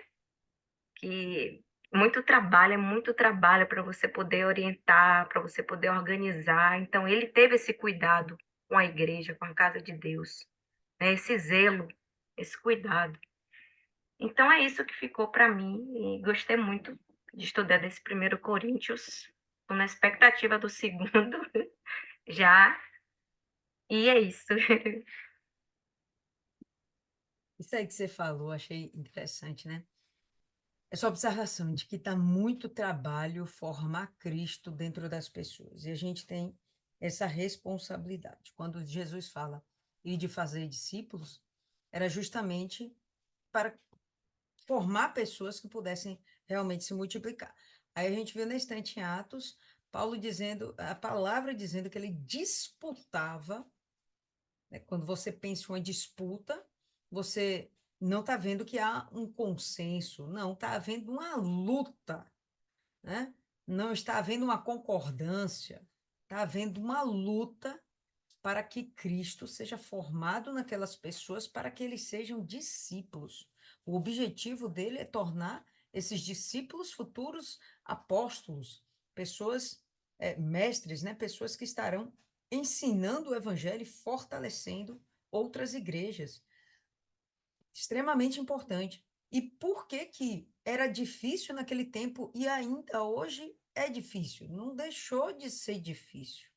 Que é muito trabalho para você poder orientar, para você poder organizar. Então, ele teve esse cuidado com a igreja, com a casa de Deus, né? Esse zelo, esse cuidado. Então, é isso que ficou para mim, e gostei muito de estudar desse 1 Coríntios, estou na expectativa do segundo já, e é isso.
Isso aí que você falou, achei interessante, né? essa observação de que está muito trabalho formar Cristo dentro das pessoas. E a gente tem essa responsabilidade. Quando Jesus fala e de fazer discípulos, era justamente para formar pessoas que pudessem realmente se multiplicar. Aí a gente viu na estante em Atos, Paulo dizendo, a palavra dizendo que ele disputava, né? Quando você pensa em uma disputa, você não está vendo que há um consenso, não, está havendo uma luta, né? Não está havendo uma concordância, está havendo uma luta para que Cristo seja formado naquelas pessoas, para que eles sejam discípulos. O objetivo dele é tornar esses discípulos futuros apóstolos, pessoas, mestres, né? Pessoas que estarão ensinando o evangelho e fortalecendo outras igrejas. Extremamente importante. E por que que era difícil naquele tempo e ainda hoje é difícil? Não deixou de ser difícil.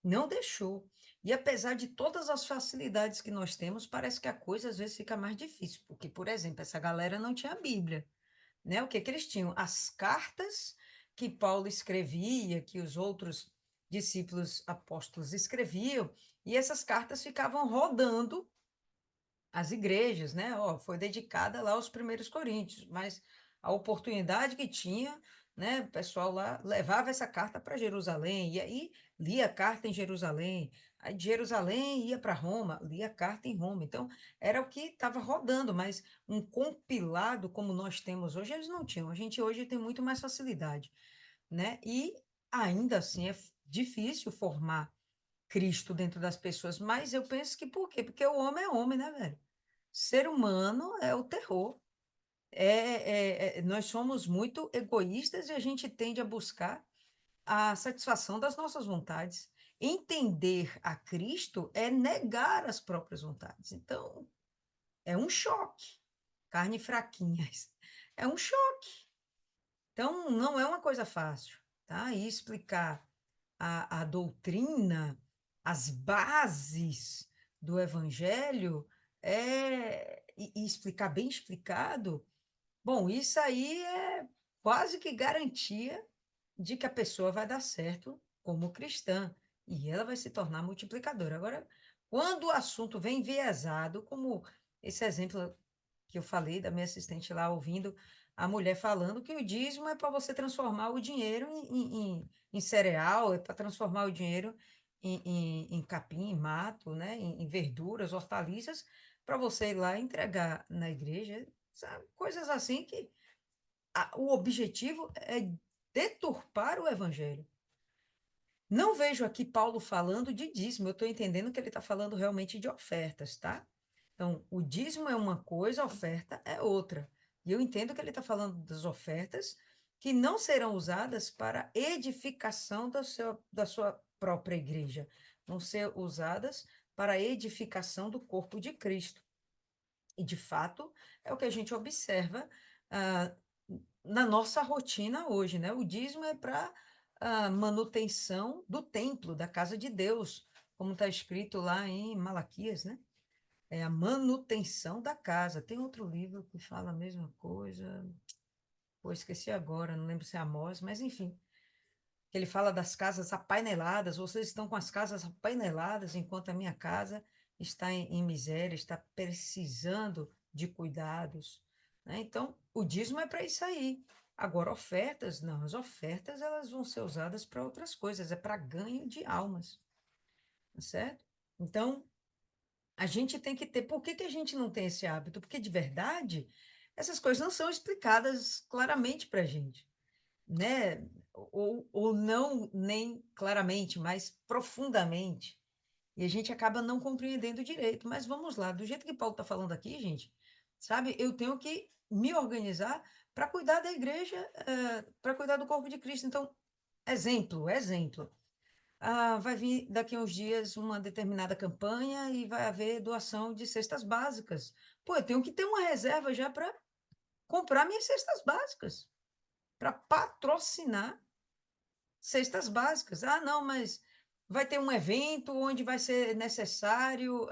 Não deixou. E apesar de todas as facilidades que nós temos, parece que a coisa às vezes fica mais difícil, porque, por exemplo, essa galera não tinha Bíblia, né? O que que eles tinham? As cartas que Paulo escrevia, que os outros discípulos apóstolos escreviam, e essas cartas ficavam rodando as igrejas, né? Ó, foi dedicada lá aos primeiros coríntios, mas a oportunidade que tinha, né? O pessoal lá levava essa carta para Jerusalém, e aí lia a carta em Jerusalém, aí de Jerusalém ia para Roma, lia a carta em Roma. Então, era o que estava rodando, mas um compilado como nós temos hoje, eles não tinham. A gente hoje tem muito mais facilidade, né? E ainda assim é difícil formar Cristo dentro das pessoas, mas eu penso que por quê? Porque o homem é homem, né, velho? Ser humano é o terror. Nós somos muito egoístas e a gente tende a buscar a satisfação das nossas vontades. Entender a Cristo é negar as próprias vontades. Então, é um choque. Carne fraquinha. É um choque. Então, não é uma coisa fácil, tá? E explicar a doutrina, as bases do evangelho, e explicar bem explicado, bom, isso aí é quase que garantia de que a pessoa vai dar certo como cristã e ela vai se tornar multiplicadora. Agora, quando o assunto vem enviesado, como esse exemplo que eu falei da minha assistente lá ouvindo a mulher falando que o dízimo é para você transformar o dinheiro em cereal, é para transformar o dinheiro em capim, em mato, né? Em verduras, hortaliças, para você ir lá entregar na igreja, sabe? Coisas assim que o objetivo é deturpar o evangelho. Não vejo aqui Paulo falando de dízimo, eu estou entendendo que ele está falando realmente de ofertas, tá? Então, o dízimo é uma coisa, a oferta é outra. E eu entendo que ele está falando das ofertas que não serão usadas para edificação da sua própria igreja, vão ser usadas para a edificação do corpo de Cristo. E, de fato, é o que a gente observa ah, na nossa rotina hoje, né? O dízimo é para a manutenção do templo, da casa de Deus, como está escrito lá em Malaquias, né? É a manutenção da casa. Tem outro livro que fala a mesma coisa, pô, esqueci agora, não lembro se é Amós, mas enfim, que ele fala das casas apaineladas, vocês estão com as casas apaineladas, enquanto a minha casa está em miséria, está precisando de cuidados, né? Então, o dízimo é para isso aí. Agora, ofertas, não, as ofertas elas vão ser usadas para outras coisas, é para ganho de almas, tá certo? Então, a gente tem que ter. Por que que a gente não tem esse hábito? Porque, de verdade, essas coisas não são explicadas claramente para a gente, né? Ou não nem claramente, mas profundamente. E a gente acaba não compreendendo direito. Mas vamos lá, do jeito que Paulo está falando aqui, gente, sabe, eu tenho que me organizar para cuidar da igreja, para cuidar do corpo de Cristo. Então, exemplo. Vai vir daqui a uns dias uma determinada campanha e vai haver doação de cestas básicas. Pô, eu tenho que ter uma reserva já para comprar minhas cestas básicas, para patrocinar cestas básicas. Ah, não, mas vai ter um evento onde vai ser necessário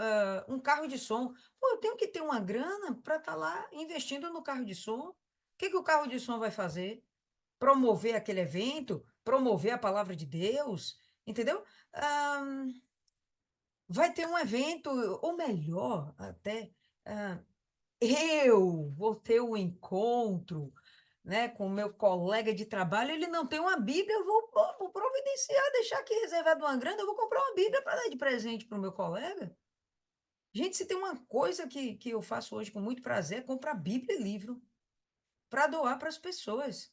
um carro de som. Pô, eu tenho que ter uma grana para estar lá investindo no carro de som, que o carro de som vai fazer? Promover aquele evento? Promover a palavra de Deus? Entendeu? Ah, vai ter um evento, ou melhor, até, ah, eu vou ter um encontro, né, com o meu colega de trabalho, ele não tem uma Bíblia, vou providenciar, deixar aqui reservado uma grana, eu vou comprar uma Bíblia para dar de presente para o meu colega. Gente, se tem uma coisa que eu faço hoje com muito prazer, é comprar Bíblia e livro para doar para as pessoas,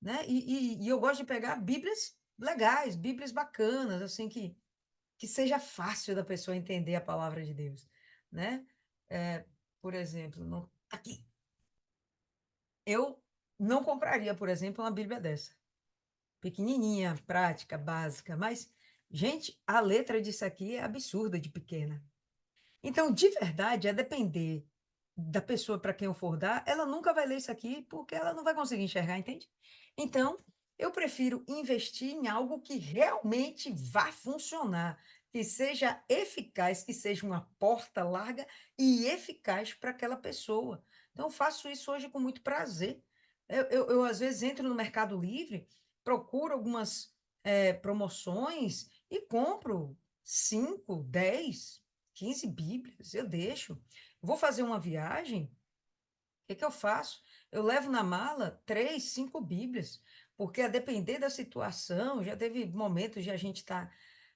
né? E eu gosto de pegar Bíblias legais, Bíblias bacanas, assim, que seja fácil da pessoa entender a palavra de Deus, né? É, por exemplo, aqui, eu não compraria, por exemplo, uma Bíblia dessa. Pequenininha, prática, básica, mas, gente, a letra disso aqui é absurda de pequena. Então, de verdade, a depender da pessoa para quem eu for dar, ela nunca vai ler isso aqui porque ela não vai conseguir enxergar, entende? Então, eu prefiro investir em algo que realmente vá funcionar, que seja eficaz, que seja uma porta larga e eficaz para aquela pessoa. Então, eu faço isso hoje com muito prazer. Eu, às vezes, entro no Mercado Livre, procuro algumas promoções e compro 5, 10, 15 Bíblias, eu deixo. Vou fazer uma viagem, o que eu faço? Eu levo na mala 3, 5 Bíblias, porque a depender da situação, já teve momentos de a gente estar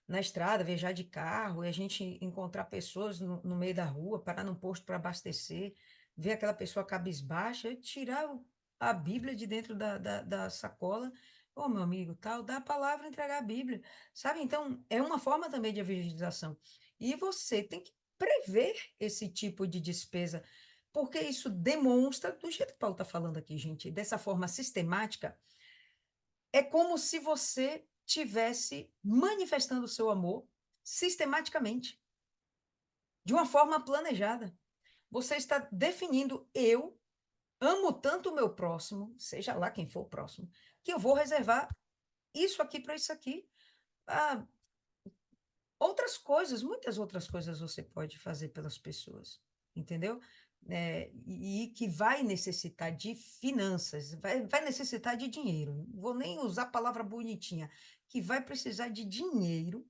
na estrada, viajar de carro, e a gente encontrar pessoas no meio da rua, parar num posto para abastecer, ver aquela pessoa cabisbaixa, eu tirar a Bíblia de dentro da sacola. Ô, meu amigo, tal, dá a palavra, entregar a Bíblia, sabe? Então, é uma forma também de evangelização. E você tem que prever esse tipo de despesa, porque isso demonstra, do jeito que Paulo está falando aqui, gente, dessa forma sistemática, é como se você tivesse manifestando o seu amor sistematicamente, de uma forma planejada. Você está definindo, eu amo tanto o meu próximo, seja lá quem for o próximo, que eu vou reservar isso aqui para isso aqui. Ah, outras coisas, muitas outras coisas você pode fazer pelas pessoas, entendeu? E que vai necessitar de finanças, vai necessitar de dinheiro. Não vou nem usar a palavra bonitinha, que vai precisar de dinheiro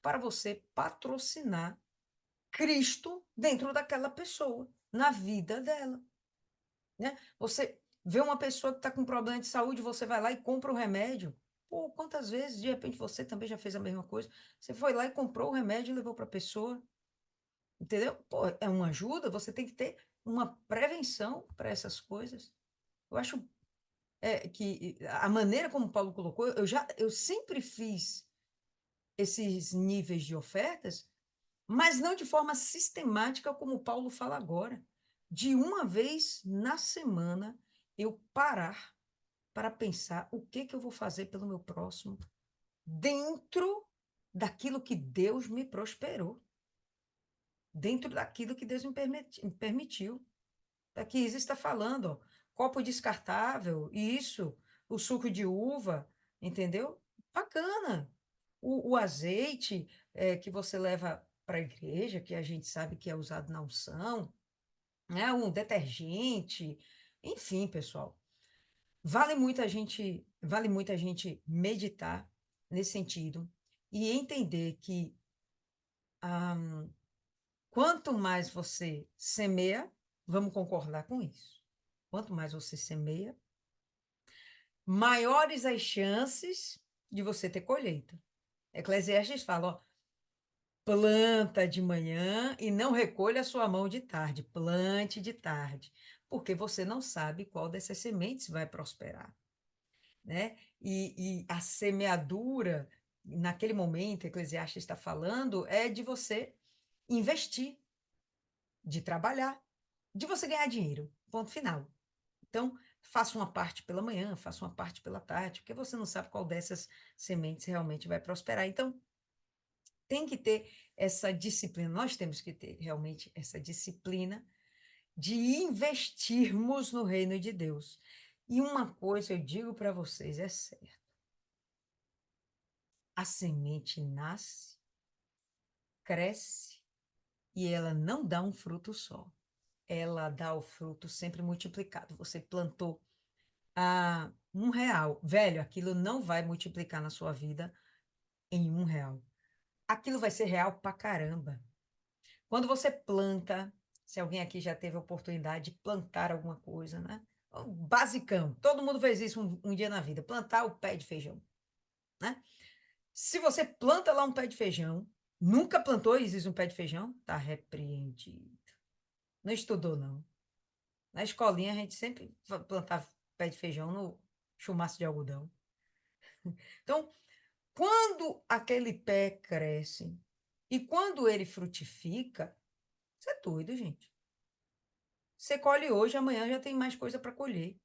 para você patrocinar Cristo dentro daquela pessoa, na vida dela, né? Você vê uma pessoa que está com problema de saúde, você vai lá e compra o remédio. Pô, quantas vezes, de repente, você também já fez a mesma coisa? Você foi lá e comprou o remédio e levou para a pessoa, entendeu? Pô, é uma ajuda, você tem que ter uma prevenção para essas coisas. Eu acho que a maneira como o Paulo colocou, eu sempre fiz esses níveis de ofertas, mas não de forma sistemática, como o Paulo fala agora. De uma vez na semana, eu parar para pensar o que que eu vou fazer pelo meu próximo dentro daquilo que Deus me prosperou, dentro daquilo que Deus me permitiu. Aqui Isa está falando, ó, copo descartável, isso, o suco de uva, entendeu? Bacana. O azeite que você leva para a igreja, que a gente sabe que é usado na unção, né? Um detergente, enfim, pessoal. Vale muito a gente meditar nesse sentido e entender que quanto mais você semeia, vamos concordar com isso. Quanto mais você semeia, maiores as chances de você ter colheita. Eclesiastes fala, ó, planta de manhã e não recolha a sua mão de tarde, plante de tarde, porque você não sabe qual dessas sementes vai prosperar, né? E a semeadura, naquele momento, Eclesiastes está falando, é de você investir, de trabalhar, de você ganhar dinheiro, ponto final. Então, faça uma parte pela manhã, faça uma parte pela tarde, porque você não sabe qual dessas sementes realmente vai prosperar. Então, tem que ter essa disciplina, nós temos que ter realmente essa disciplina de investirmos no reino de Deus. E uma coisa eu digo para vocês, é certo. A semente nasce, cresce e ela não dá um fruto só. Ela dá o fruto sempre multiplicado. Você plantou a R$ 1. Velho, aquilo não vai multiplicar na sua vida em R$ 1. Aquilo vai ser real pra caramba. Quando você planta, se alguém aqui já teve a oportunidade de plantar alguma coisa, né? Basicão, todo mundo fez isso um dia na vida, plantar o pé de feijão, né? Se você planta lá um pé de feijão, nunca plantou e existe um pé de feijão, tá repreendido. Não estudou, não. Na escolinha a gente sempre plantava pé de feijão no chumaço de algodão. Então, quando aquele pé cresce e quando ele frutifica, você é doido, gente. Você colhe hoje, amanhã já tem mais coisa para colher.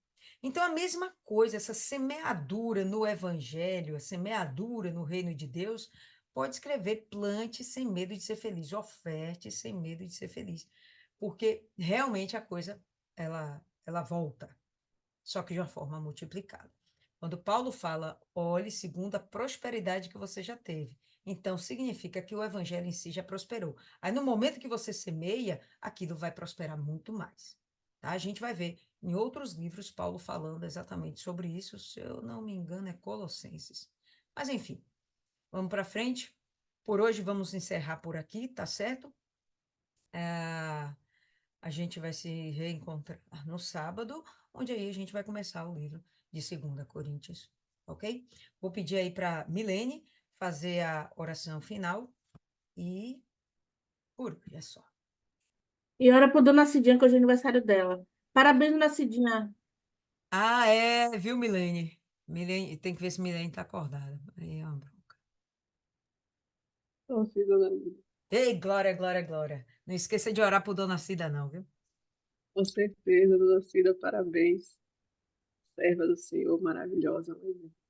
Então, a mesma coisa, essa semeadura no Evangelho, a semeadura no reino de Deus, pode escrever: plante sem medo de ser feliz, oferte sem medo de ser feliz. Porque realmente a coisa, ela volta, só que de uma forma multiplicada. Quando Paulo fala, olhe segundo a prosperidade que você já teve. Então, significa que o evangelho em si já prosperou. Aí, no momento que você semeia, aquilo vai prosperar muito mais. Tá? A gente vai ver em outros livros Paulo falando exatamente sobre isso. Se eu não me engano, é Colossenses. Mas, enfim, vamos para frente. Por hoje, vamos encerrar por aqui, tá certo? A gente vai se reencontrar no sábado, onde aí a gente vai começar o livro de 2 Coríntios, ok? Vou pedir aí para Milene fazer a oração final e por hoje é só.
E ora pro Dona Cidinha, que hoje é aniversário dela. Parabéns, Dona Cidinha.
Ah, é, viu, Milene? Milene, tem que ver se Milene tá acordada. Aí é uma bronca.
Então, filha da vida.
Ei, glória, glória, glória. Não esqueça de orar por Dona Cida, não, viu?
Com certeza, dona Cida, parabéns. Serva do Senhor, maravilhosa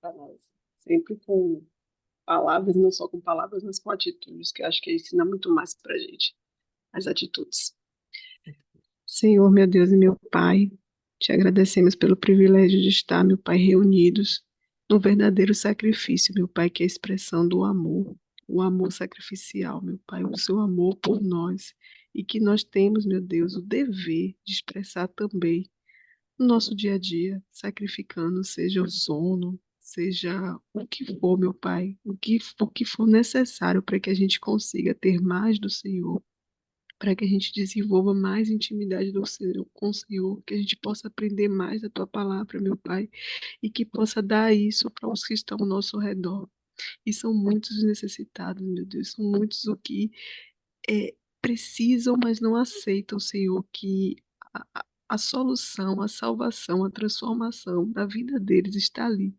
para nós. Sempre com palavras, não só com palavras, mas com atitudes, que eu acho que ensina muito mais para a gente, as atitudes. Senhor, meu Deus e meu Pai, te agradecemos pelo privilégio de estar, meu Pai, reunidos no verdadeiro sacrifício, meu Pai, que é a expressão do amor, o amor sacrificial, meu Pai, o seu amor por nós, e que nós temos, meu Deus, o dever de expressar também no nosso dia a dia, sacrificando, seja o sono, seja o que for, meu Pai, o que for necessário para que a gente consiga ter mais do Senhor, para que a gente desenvolva mais intimidade do Senhor, com o Senhor, que a gente possa aprender mais da Tua palavra, meu Pai, e que possa dar isso para os que estão ao nosso redor. E são muitos os necessitados, meu Deus, são muitos o que precisam, mas não aceitam, Senhor, que a solução, a salvação, a transformação da vida deles está ali,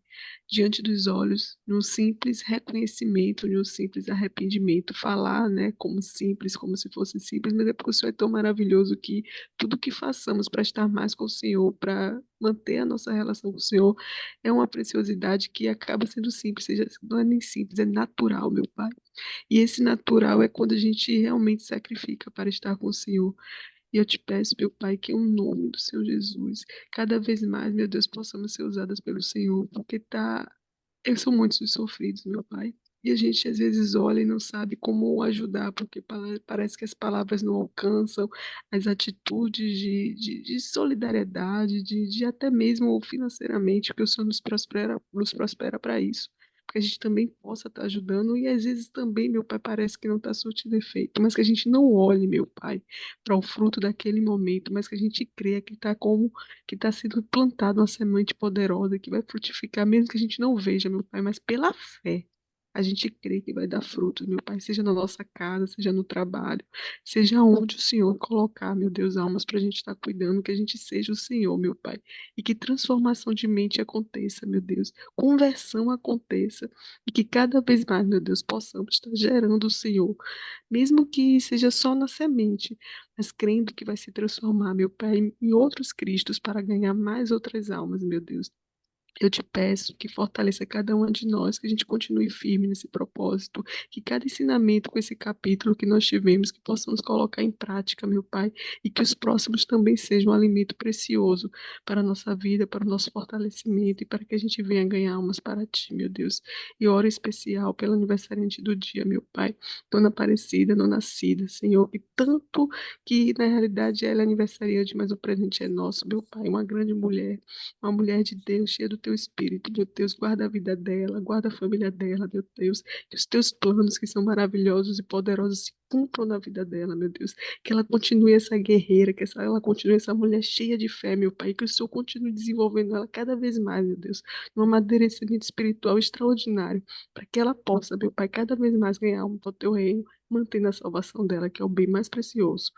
diante dos olhos, num simples reconhecimento, num simples arrependimento. Falar, né, como simples, como se fosse simples, mas é porque o Senhor é tão maravilhoso que tudo que façamos para estar mais com o Senhor, para manter a nossa relação com o Senhor, é uma preciosidade que acaba sendo simples, seja, não é nem simples, é natural, meu Pai. E esse natural é quando a gente realmente sacrifica para estar com o Senhor. E eu te peço, meu Pai, que em nome do Senhor Jesus, cada vez mais, meu Deus, possamos ser usadas pelo Senhor, porque eles são muitos os sofridos, meu Pai. E a gente às vezes olha e não sabe como ajudar, porque parece que as palavras não alcançam, as atitudes de solidariedade, de até mesmo financeiramente, porque o Senhor nos prospera para isso. Porque a gente também possa estar ajudando, e às vezes também, meu Pai, parece que não está surtindo efeito, mas que a gente não olhe, meu Pai, para o fruto daquele momento, mas que a gente creia que está sendo plantada uma semente poderosa que vai frutificar, mesmo que a gente não veja, meu Pai, mas pela fé. A gente crê que vai dar frutos, meu Pai, seja na nossa casa, seja no trabalho, seja onde o Senhor colocar, meu Deus, almas para a gente estar cuidando, que a gente seja o Senhor, meu Pai, e que transformação de mente aconteça, meu Deus, conversão aconteça, e que cada vez mais, meu Deus, possamos estar gerando o Senhor, mesmo que seja só na semente, mas crendo que vai se transformar, meu Pai, em outros Cristos para ganhar mais outras almas, meu Deus. Eu te peço que fortaleça cada uma de nós, que a gente continue firme nesse propósito, que cada ensinamento com esse capítulo que nós tivemos, que possamos colocar em prática, meu Pai, e que os próximos também sejam um alimento precioso para a nossa vida, para o nosso fortalecimento e para que a gente venha ganhar almas para Ti, meu Deus. E ora especial pelo aniversariante do dia, meu Pai, Dona Aparecida, Dona Cida, Senhor, e tanto que na realidade ela é aniversariante, mas o presente é nosso, meu Pai, uma grande mulher, uma mulher de Deus, cheia do teu espírito, meu Deus, guarda a vida dela, guarda a família dela, meu Deus, que os teus planos que são maravilhosos e poderosos se cumpram na vida dela, meu Deus, que ela continue essa guerreira, ela continue essa mulher cheia de fé, meu Pai, que o Senhor continue desenvolvendo ela cada vez mais, meu Deus, num amadurecimento espiritual extraordinário, para que ela possa, meu Pai, cada vez mais ganhar alma para o teu reino, mantendo a salvação dela, que é o bem mais precioso.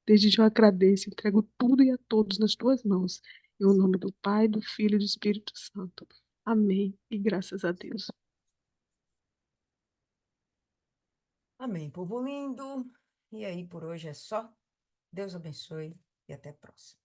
Desde já eu agradeço, entrego tudo e a todos nas tuas mãos. Em nome do Pai, do Filho e do Espírito Santo. Amém. E graças a Deus.
Amém, povo lindo. E aí, por hoje é só. Deus abençoe e até a próxima.